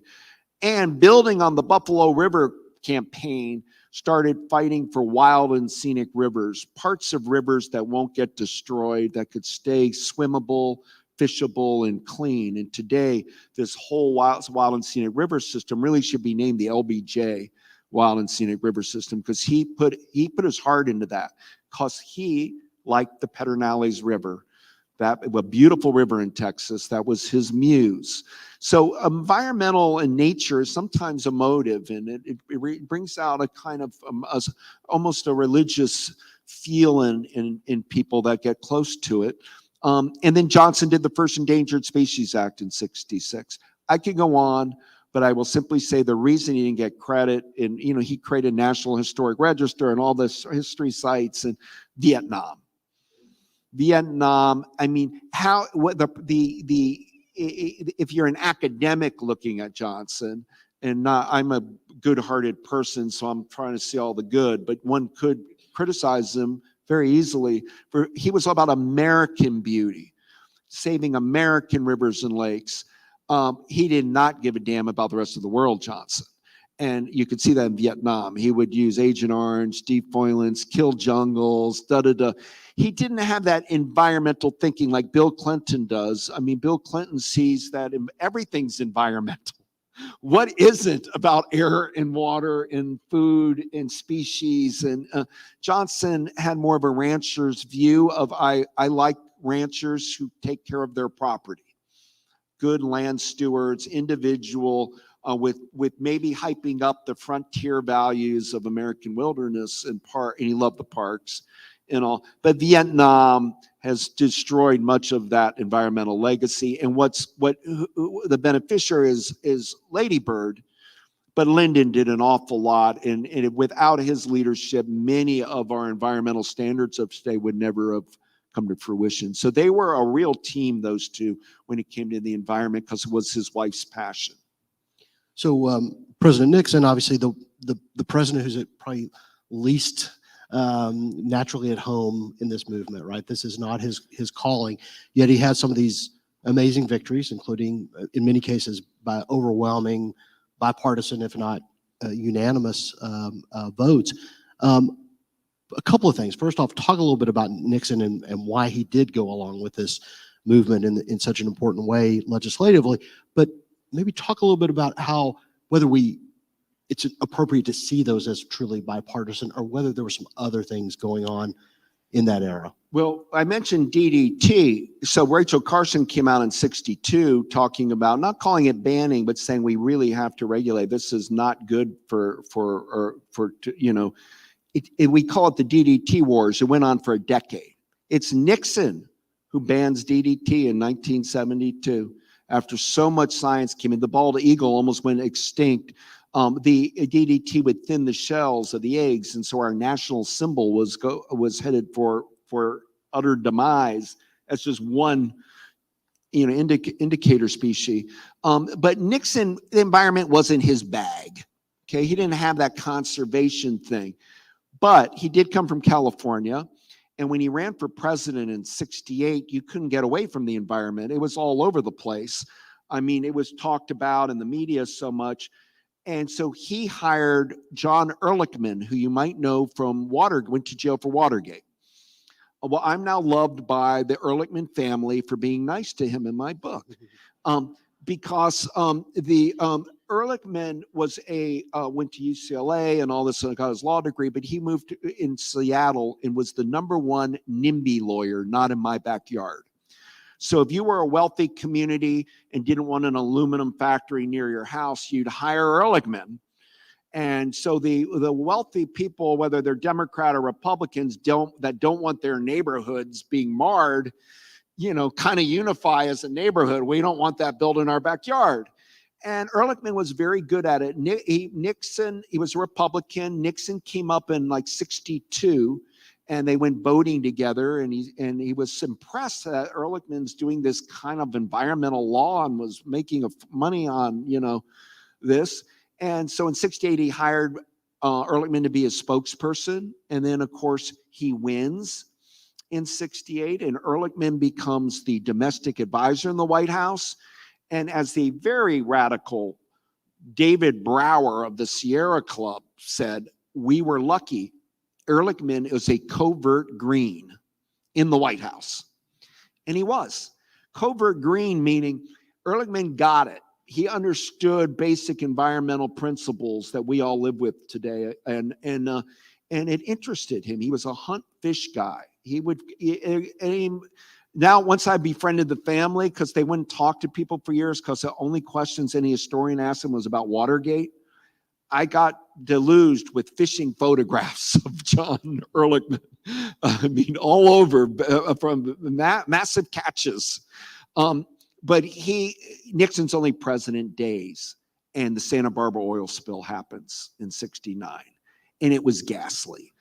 And building on the Buffalo River campaign, started fighting for wild and scenic rivers, parts of rivers that won't get destroyed, that could stay swimmable, fishable, and clean. And today, this whole wild and scenic river system really should be named the LBJ, Wild and Scenic River System, because he put his heart into that, because he liked the Pedernales River, that a beautiful river in Texas. That was his muse. So environmental in nature is sometimes emotive, and it brings out a kind of almost a religious feel in people that get close to it. And then Johnson did the first Endangered Species Act in '66. I could go on, but I will simply say the reason he didn't get credit, and he created National Historic Register and all this history sites, and Vietnam. I mean, if you're an academic looking at Johnson, and I'm a good-hearted person, so I'm trying to see all the good, but one could criticize him very easily for he was all about American beauty, saving American rivers and lakes. He did not give a damn about the rest of the world, Johnson. And you could see that in Vietnam. He would use Agent Orange, defoliants, kill jungles, He didn't have that environmental thinking like Bill Clinton does. I mean, Bill Clinton sees that everything's environmental. What isn't about air and water and food and species? And Johnson had more of a rancher's view of, I like ranchers who take care of their property. Good land stewards, individual, with maybe hyping up the frontier values of American wilderness and he loved the parks and all. But Vietnam has destroyed much of that environmental legacy. And the beneficiary is Lady Bird, but Lyndon did an awful lot. And without his leadership, many of our environmental standards of today would never have come to fruition. So they were a real team, those two, when it came to the environment, because it was his wife's passion. So President Nixon, obviously the president who's probably least naturally at home in this movement, right? This is not his calling, yet he had some of these amazing victories, including in many cases by overwhelming bipartisan, if not unanimous votes. A couple of things. First off, talk a little bit about Nixon and why he did go along with this movement in such an important way legislatively, but maybe talk a little bit about whether it's appropriate to see those as truly bipartisan, or whether there were some other things going on in that era. Well, I mentioned DDT. So Rachel Carson came out in '62 talking about not calling it banning, but saying we really have to regulate. This is not good we call it the DDT wars. It went on for a decade. It's Nixon who bans DDT in 1972. After so much science came in, the bald eagle almost went extinct. The DDT would thin the shells of the eggs, and so our national symbol was headed for utter demise. That's just one, indicator species. But Nixon, the environment wasn't his bag. Okay, he didn't have that conservation thing, but he did come from California. And when he ran for president in '68, you couldn't get away from the environment. It was all over the place. I mean, it was talked about in the media so much. And so he hired John Ehrlichman, who you might know from went to jail for Watergate. Well, I'm now loved by the Ehrlichman family for being nice to him in my book. Because Ehrlichman went to UCLA and all this, and got his law degree, but he moved in Seattle and was the #1 NIMBY lawyer, not in my backyard. So if you were a wealthy community and didn't want an aluminum factory near your house, you'd hire Ehrlichman. And so the wealthy people, whether they're Democrat or Republicans, that don't want their neighborhoods being marred, kind of unify as a neighborhood. We don't want that built in our backyard. And Ehrlichman was very good at it. Nixon, he was a Republican. Nixon came up in like '62, and they went voting together. And he was impressed that Ehrlichman's doing this kind of environmental law and was making money on this. And so in '68, he hired Ehrlichman to be his spokesperson. And then, of course, he wins in 68, and Ehrlichman becomes the domestic advisor in the White House. And as the very radical David Brower of the Sierra Club said, we were lucky. Ehrlichman is a covert green in the White House. And he was. Covert green meaning Ehrlichman got it. He understood basic environmental principles that we all live with today. And it interested him. He was a hunt fish guy. Now, once I befriended the family, because they wouldn't talk to people for years, because the only questions any historian asked them was about Watergate, I got deluged with fishing photographs of John Ehrlichman. I mean, all over, from massive catches. But Nixon's only president days, and the Santa Barbara oil spill happens in 69, and it was ghastly.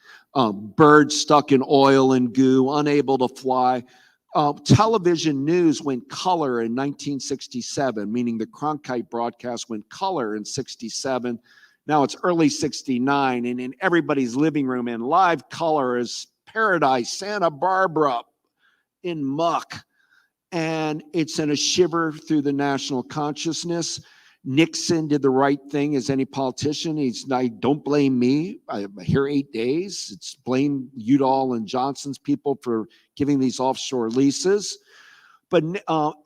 Birds stuck in oil and goo, unable to fly. Television news went color in 1967, meaning the Cronkite broadcast went color in 67. Now it's early 69, and in everybody's living room in live color is Paradise, Santa Barbara in muck. And it sent a shiver through the national consciousness. Nixon did the right thing as any politician. He's like, don't blame me. I'm here 8 days. It's blame Udall and Johnson's people for giving these offshore leases. But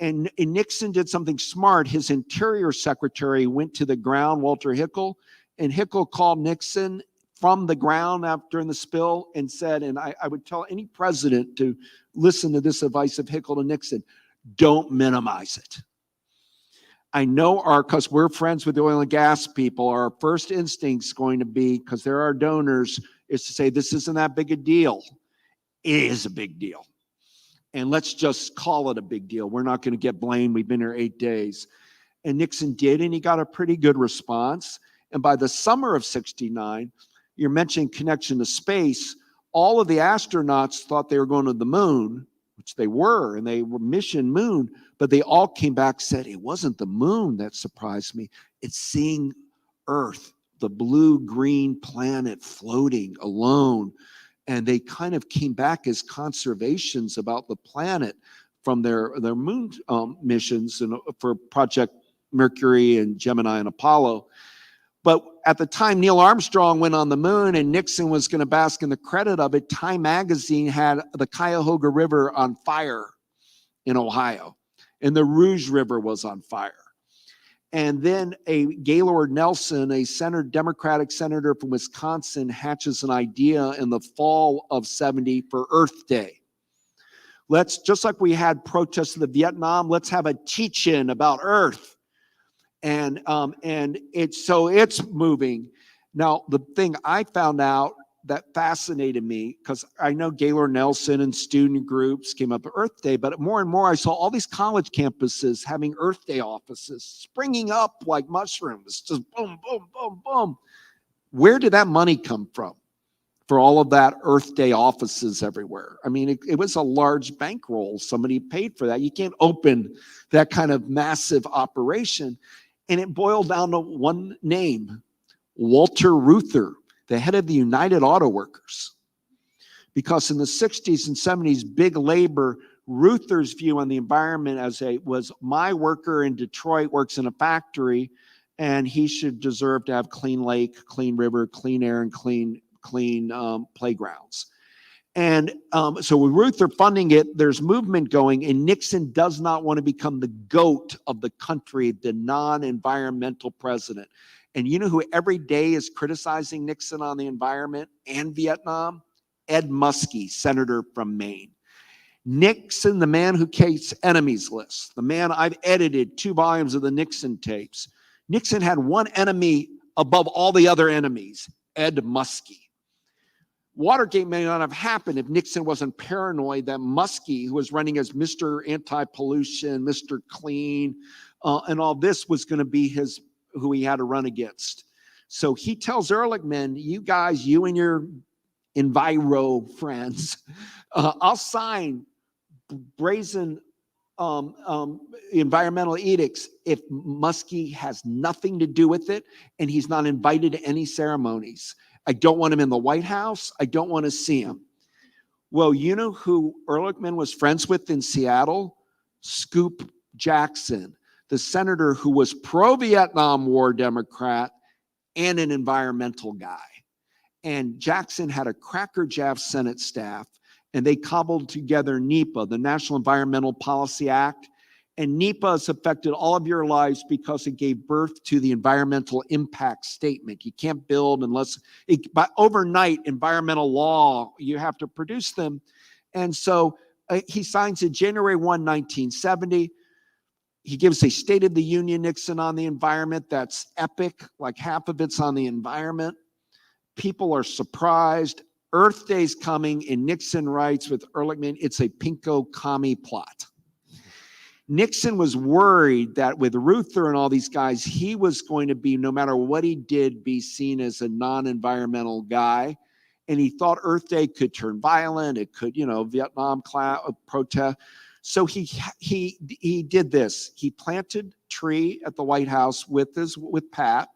and Nixon did something smart. His Interior Secretary went to the ground, Walter Hickel, and Hickel called Nixon from the ground during the spill and said, and I would tell any president to listen to this advice of Hickel to Nixon, don't minimize it. I know because we're friends with the oil and gas people, our first instinct's going to be, because they're our donors, is to say, this isn't that big a deal. It is a big deal. And let's just call it a big deal. We're not going to get blamed. We've been here 8 days. And Nixon did, and he got a pretty good response. And by the summer of 69, you're mentioning connection to space. All of the astronauts thought they were going to the moon, which they were, and they were mission moon, but they all came back and said, it wasn't the moon that surprised me. It's seeing Earth, the blue-green planet floating alone. And they kind of came back as conservations about the planet from their moon missions and for Project Mercury and Gemini and Apollo. But at the time Neil Armstrong went on the moon and Nixon was going to bask in the credit of it, Time magazine had the Cuyahoga River on fire in Ohio, and the Rouge River was on fire. And then Gaylord Nelson, a Democratic senator from Wisconsin, hatches an idea in the fall of 70 for Earth Day. Let's, just like we had protests in the Vietnam, let's have a teach-in about Earth. And it's moving. Now, the thing I found out that fascinated me, because I know Gaylord Nelson and student groups came up with Earth Day, but more and more I saw all these college campuses having Earth Day offices springing up like mushrooms, just boom, boom, boom, boom. Where did that money come from for all of that Earth Day offices everywhere? I mean, it was a large bankroll. Somebody paid for that. You can't open that kind of massive operation. And it boiled down to one name, Walter Reuther, the head of the United Auto Workers. Because in the 60s and 70s, big labor, Reuther's view on the environment was my worker in Detroit works in a factory, and he should deserve to have clean lake, clean river, clean air, and clean playgrounds. And so with Reuther funding it, there's movement going, and Nixon does not want to become the GOAT of the country, the non-environmental president. And you know who every day is criticizing Nixon on the environment and Vietnam? Ed Muskie, senator from Maine. Nixon, the man who keeps enemies lists, the man I've edited 2 volumes of the Nixon tapes. Nixon had one enemy above all the other enemies, Ed Muskie. Watergate may not have happened if Nixon wasn't paranoid that Muskie, who was running as Mr. Anti-Pollution, Mr. Clean, and all this was going to be who he had to run against. So he tells Ehrlichman, you guys, you and your Enviro friends, I'll sign brazen environmental edicts if Muskie has nothing to do with it and he's not invited to any ceremonies. I don't want him in the White House. I don't want to see him. Well, you know who Ehrlichman was friends with in Seattle? Scoop Jackson, the senator who was pro-Vietnam War Democrat and an environmental guy. And Jackson had a crackerjack Senate staff, and they cobbled together NEPA, the National Environmental Policy Act. And NEPA has affected all of your lives because it gave birth to the environmental impact statement. You can't build unless, by overnight, environmental law, you have to produce them. And so he signs it January 1, 1970. He gives a State of the Union, Nixon, on the environment. That's epic, like half of it's on the environment. People are surprised. Earth Day's coming, and Nixon writes with Ehrlichman, it's a pinko commie plot. Nixon was worried that with Reuther and all these guys, he was going to be, no matter what he did, be seen as a non-environmental guy. And he thought Earth Day could turn violent. It could, Vietnam protest. So he did this. He planted a tree at the White House with Pat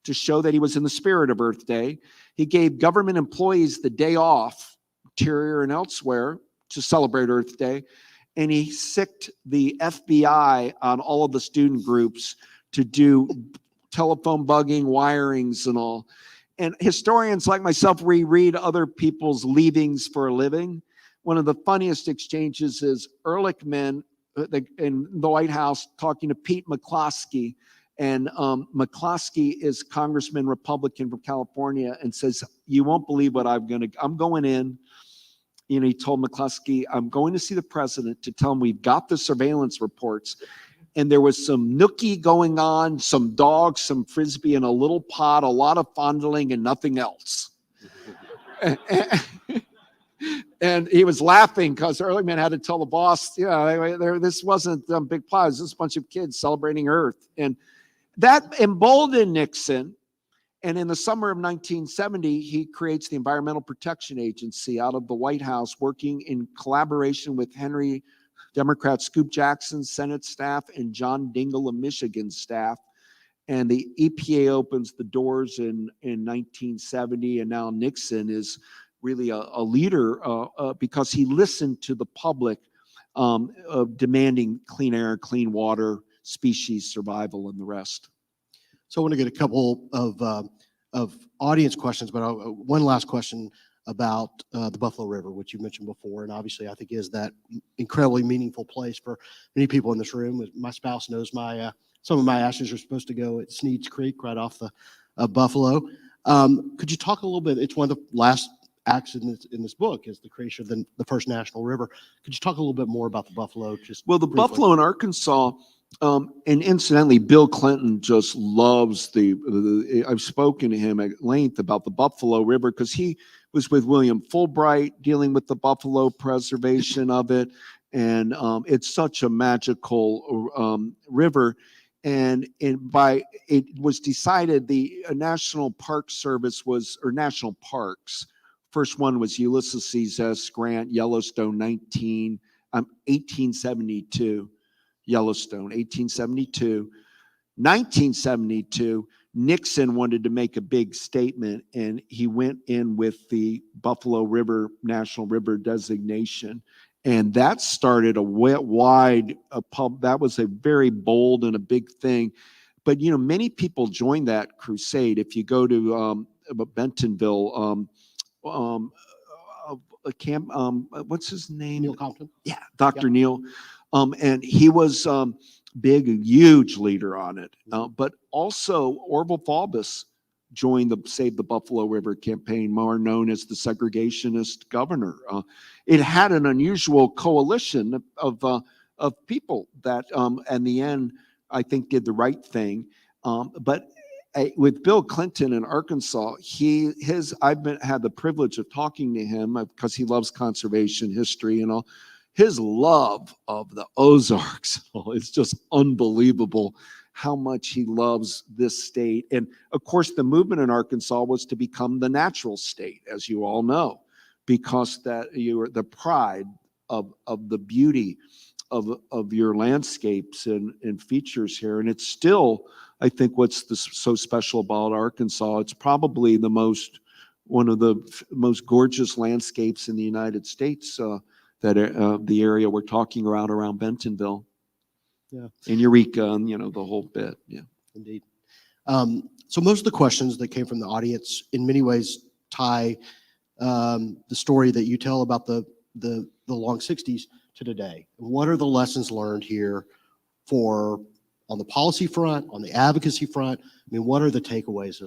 to show that he was in the spirit of Earth Day. He gave government employees the day off, Interior and elsewhere, to celebrate Earth Day. And he sicked the FBI on all of the student groups to do telephone bugging, wirings, and all. And historians like myself reread other people's leavings for a living. One of the funniest exchanges is Ehrlichman in the White House talking to Pete McCloskey. And McCloskey is Congressman Republican from California and says, you won't believe what I'm going in. He told McCloskey, I'm going to see the president to tell him we've got the surveillance reports. And there was some nookie going on, some dogs, some frisbee in a little pot, a lot of fondling and nothing else. And he was laughing because Ehrlichman had to tell the boss, this wasn't a big pot. It was just a bunch of kids celebrating Earth. And that emboldened Nixon. And in the summer of 1970, he creates the Environmental Protection Agency out of the White House, working in collaboration with Democrat Scoop Jackson's Senate staff and John Dingell of Michigan's staff. And the EPA opens the doors in 1970, and now Nixon is really a leader because he listened to the public demanding clean air, clean water, species survival, and the rest. So I want to get a couple of audience questions, but one last question about the Buffalo River, which you mentioned before, and obviously I think is that incredibly meaningful place for many people in this room. My spouse knows some of my ashes are supposed to go at Sneed's Creek right off the Buffalo. Could you talk a little bit? It's one of the last acts in this book is the creation of the first national river. Could you talk a little bit more about the Buffalo? The Buffalo in Arkansas. And incidentally, Bill Clinton just loves I've spoken to him at length about the Buffalo River because he was with William Fulbright dealing with the Buffalo preservation of it. And it's such a magical river. And it was decided the National Park Service or National Parks. First one was Ulysses S. Grant, Yellowstone, 1872. Yellowstone, 1872. 1972, Nixon wanted to make a big statement, and he went in with the Buffalo River National River designation. And that started that was a very bold and a big thing. But, many people joined that crusade. If you go to Bentonville, what's his name? Neil Compton. Yeah, Dr. Neil. And he was a huge leader on it. But also Orville Faubus joined the Save the Buffalo River campaign, more known as the segregationist governor. It had an unusual coalition of people that, in the end, I think did the right thing. But with Bill Clinton in Arkansas, I've had the privilege of talking to him because he loves conservation history and all. His love of the Ozarks, it's just unbelievable how much he loves this state. And of course, the movement in Arkansas was to become the natural state, as you all know, because that the pride of the beauty of your landscapes and features here. And it's still, I think, so special about Arkansas. It's probably one of the most gorgeous landscapes in the United States, the area we're talking about around Bentonville. Yeah. And Eureka, and the whole bit. Yeah. Indeed. So most of the questions that came from the audience in many ways tie the story that you tell about the Long Sixties to today. What are the lessons learned here on the policy front, on the advocacy front? I mean, what are the takeaways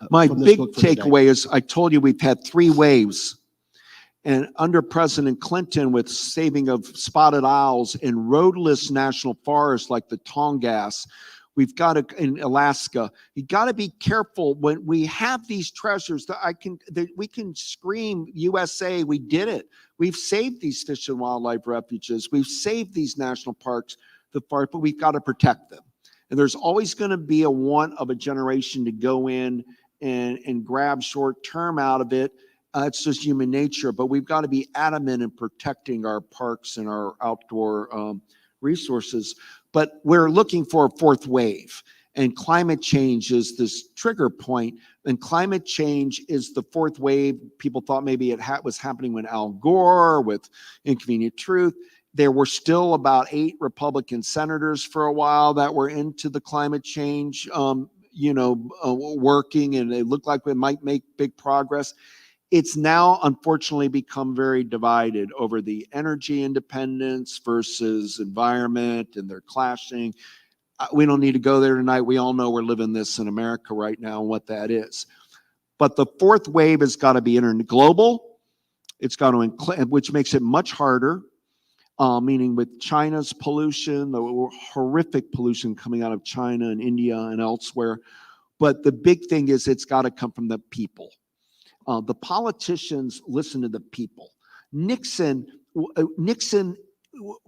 My from this big book for today? takeaway is, I told you we've had 3 waves. And under President Clinton, with saving of spotted owls in roadless national forests like the Tongass, we've got to, in Alaska, you got to be careful when we have these treasures that we can scream USA, we did it. We've saved these fish and wildlife refuges. We've saved these national parks, but we've got to protect them. And there's always going to be a want of a generation to go in and grab short term out of it. It's just human nature, but we've got to be adamant in protecting our parks and our outdoor resources. But we're looking for a 4th wave, and climate change is this trigger point. And climate change is the 4th wave. People thought maybe it was happening when Al Gore, with Inconvenient Truth. There were still about 8 Republican senators for a while that were into the climate change, working, and it looked like we might make big progress. It's now unfortunately become very divided over the energy independence versus environment, and they're clashing. We don't need to go there tonight. We all know we're living this in America right now and what that is. But the 4th wave has got to be global. It's got to include, which makes it much harder, meaning with China's pollution, the horrific pollution coming out of China and India and elsewhere. But the big thing is it's got to come from the people. The politicians listen to the people. Nixon,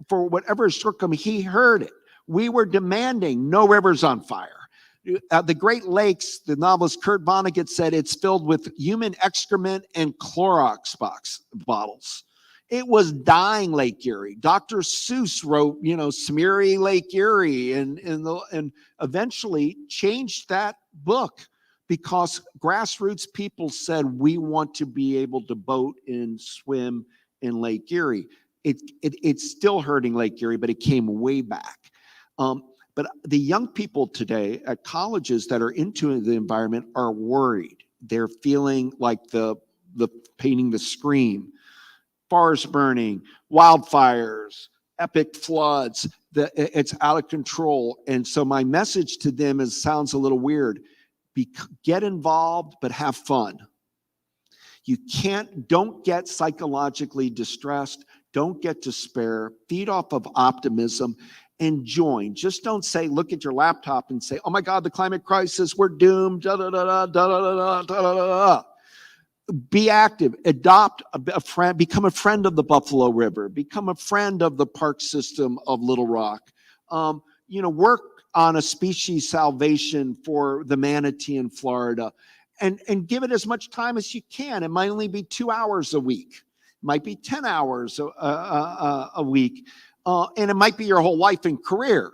for whatever struck him, he heard it. We were demanding no rivers on fire. The Great Lakes, the novelist Kurt Vonnegut said, it's filled with human excrement and Clorox bottles. It was dying Lake Erie. Dr. Seuss wrote, Smeary Lake Erie, and eventually changed that book, because grassroots people said, we want to be able to boat and swim in Lake Erie. It's still hurting Lake Erie, but it came way back. But the young people today at colleges that are into the environment are worried. They're feeling like the painting the scream. Forest burning, wildfires, epic floods, it's out of control. And so my message to them sounds a little weird. Get involved, but have fun. Don't get psychologically distressed. Don't get despair. Feed off of optimism and join. Just don't look at your laptop and say, oh my God, the climate crisis, we're doomed, da da da da da da da da da. Be active, adopt a friend, become a friend of the Buffalo River, become a friend of the park system of Little Rock. Work on a species salvation for the manatee in Florida, and give it as much time as you can. It might only be 2 hours a week. It might be 10 hours a week. And it might be your whole life and career.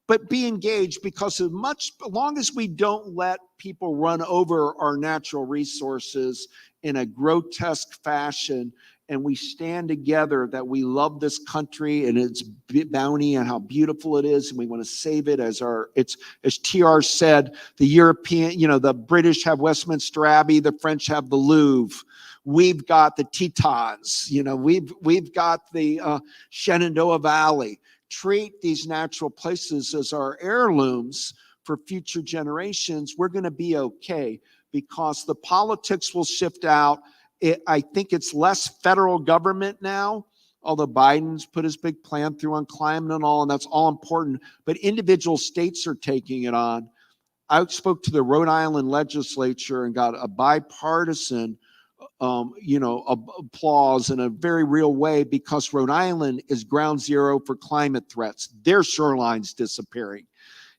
But be engaged, because as long as we don't let people run over our natural resources in a grotesque fashion, and we stand together that we love this country and its bounty and how beautiful it is, and we want to save it as TR said, the British have Westminster Abbey, the French have the Louvre. We've got the Tetons, we've got the Shenandoah Valley. Treat these natural places as our heirlooms for future generations. We're going to be okay, because the politics will shift out. I think it's less federal government now, although Biden's put his big plan through on climate and all, and that's all important. But individual states are taking it on. I spoke to the Rhode Island legislature and got a bipartisan applause in a very real way, because Rhode Island is ground zero for climate threats. Their shoreline's disappearing.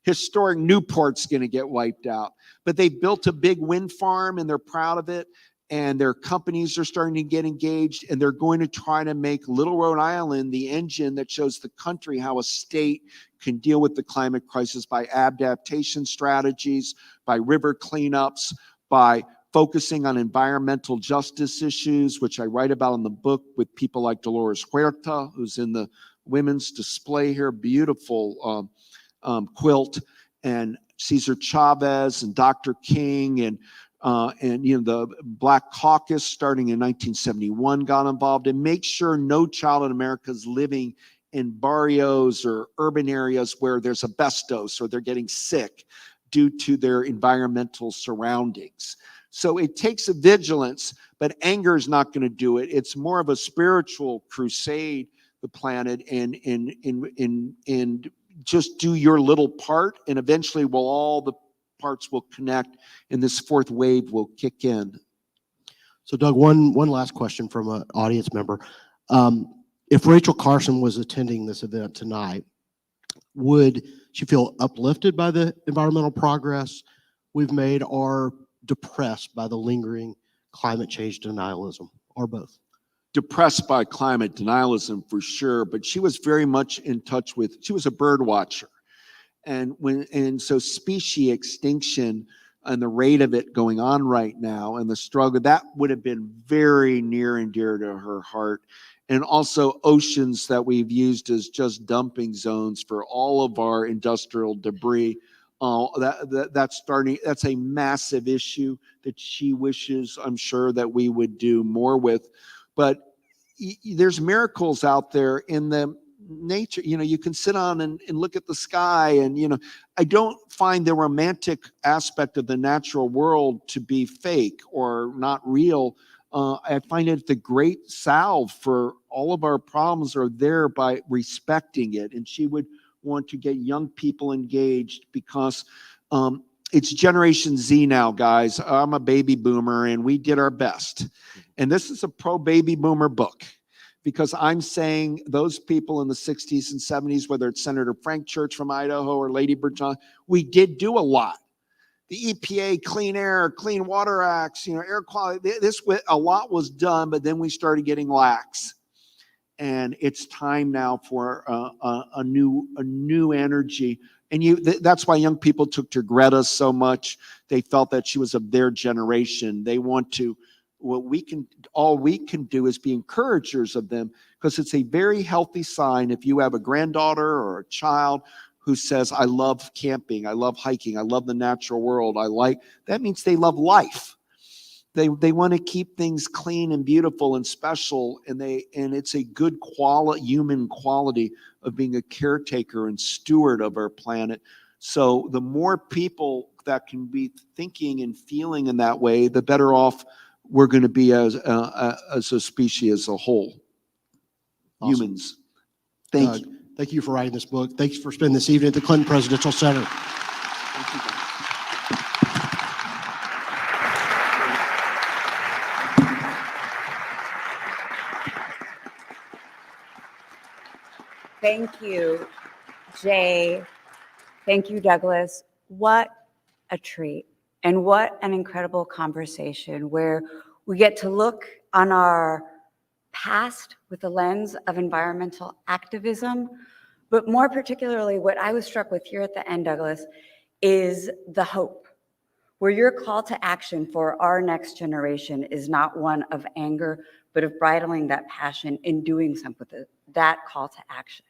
Historic Newport's going to get wiped out. But they built a big wind farm and they're proud of it. and their companies are starting to get engaged, and they're going to try to make Little Rhode Island the engine that shows the country how a state can deal with the climate crisis by adaptation strategies, by river cleanups, by focusing on environmental justice issues, which I write about in the book with people like Dolores Huerta, who's in the women's display here, beautiful quilt, and Cesar Chavez and Dr. King, and the Black Caucus starting in 1971 got involved, and make sure no child in America is living in barrios or urban areas where there's asbestos or they're getting sick due to their environmental surroundings. So it takes a vigilance, but anger is not going to do it. It's more of a spiritual crusade, the planet, and just do your little part, and eventually all the parts will connect and this fourth wave will kick in. So Doug, one last question from an audience member. If Rachel Carson was attending this event tonight, would she feel uplifted by the environmental progress we've made, or depressed by the lingering climate change denialism, or both? Depressed by climate denialism for sure, but she was very much in touch with, she was a bird watcher. And so species extinction and the rate of it going on right now and the struggle, that would have been very near and dear to her heart. And also oceans that we've used as just dumping zones for all of our industrial debris. That's a massive issue that she wishes, I'm sure, that we would do more with. But there's miracles out there in the nature. You can sit on and look at the sky, and I don't find the romantic aspect of the natural world to be fake or not real. I find it the great salve for all of our problems are there by respecting it. And she would want to get young people engaged because it's Generation Z now, guys. I'm a baby boomer, and we did our best. And this is a pro-baby boomer book, because I'm saying those people in the 60s and 70s, whether it's Senator Frank Church from Idaho or Lady Bird Johnson, we did do a lot. The EPA Clean Air, Clean Water Acts, air quality, a lot was done, but then we started getting lax. And it's time now for a new energy. And that's why young people took to Greta so much. They felt that she was of their generation. They want to, all we can do is be encouragers of them, because it's a very healthy sign if you have a granddaughter or a child who says, I love camping, I love hiking, I love the natural world, that means they love life. They want to keep things clean and beautiful and special, and it's a good human quality of being a caretaker and steward of our planet. So the more people that can be thinking and feeling in that way, the better off we're going to be as a species as a whole. Awesome. Humans. Thank you. Thank you for writing this book. Thanks for spending this evening at the Clinton Presidential Center. Thank you. Thank you, Jay. Thank you, Douglas. What a treat, and what an incredible conversation where we get to look on our past with the lens of environmental activism, but more particularly what I was struck with here at the end, Douglas, is the hope, where your call to action for our next generation is not one of anger, but of bridling that passion and doing something with that call to action.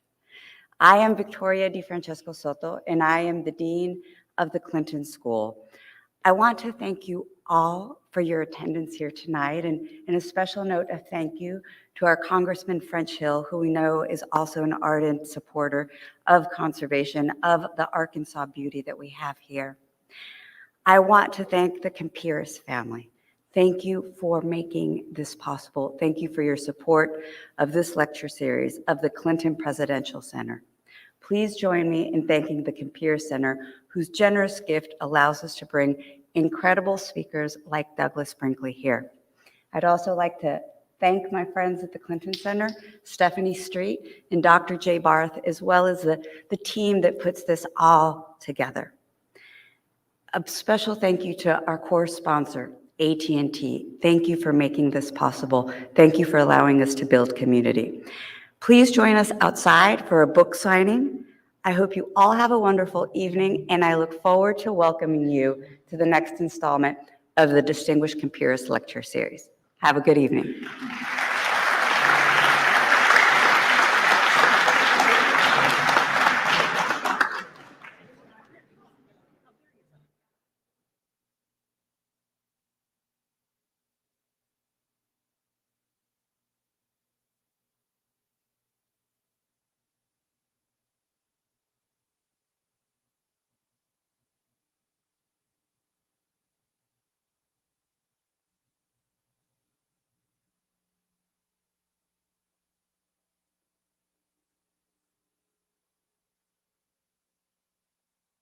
I am Victoria DiFrancesco Soto, and I am the Dean of the Clinton School. I want to thank you all for your attendance here tonight, and a special note of thank you to our Congressman French Hill, who we know is also an ardent supporter of conservation of the Arkansas beauty that we have here. I want to thank the Kumpuris family. Thank you for making this possible. Thank you for your support of this lecture series of the Clinton Presidential Center. Please join me in thanking the Kumpuris Center, whose generous gift allows us to bring incredible speakers like Douglas Brinkley here. I'd also like to thank my friends at the Clinton Center, Stephanie Street and Dr. Jay Barth, as well as the team that puts this all together. A special thank you to our core sponsor, AT&T, thank you for making this possible. Thank you for allowing us to build community. Please join us outside for a book signing. I hope you all have a wonderful evening, and I look forward to welcoming you to the next installment of the Distinguished Kumpuris Lecture Series. Have a good evening.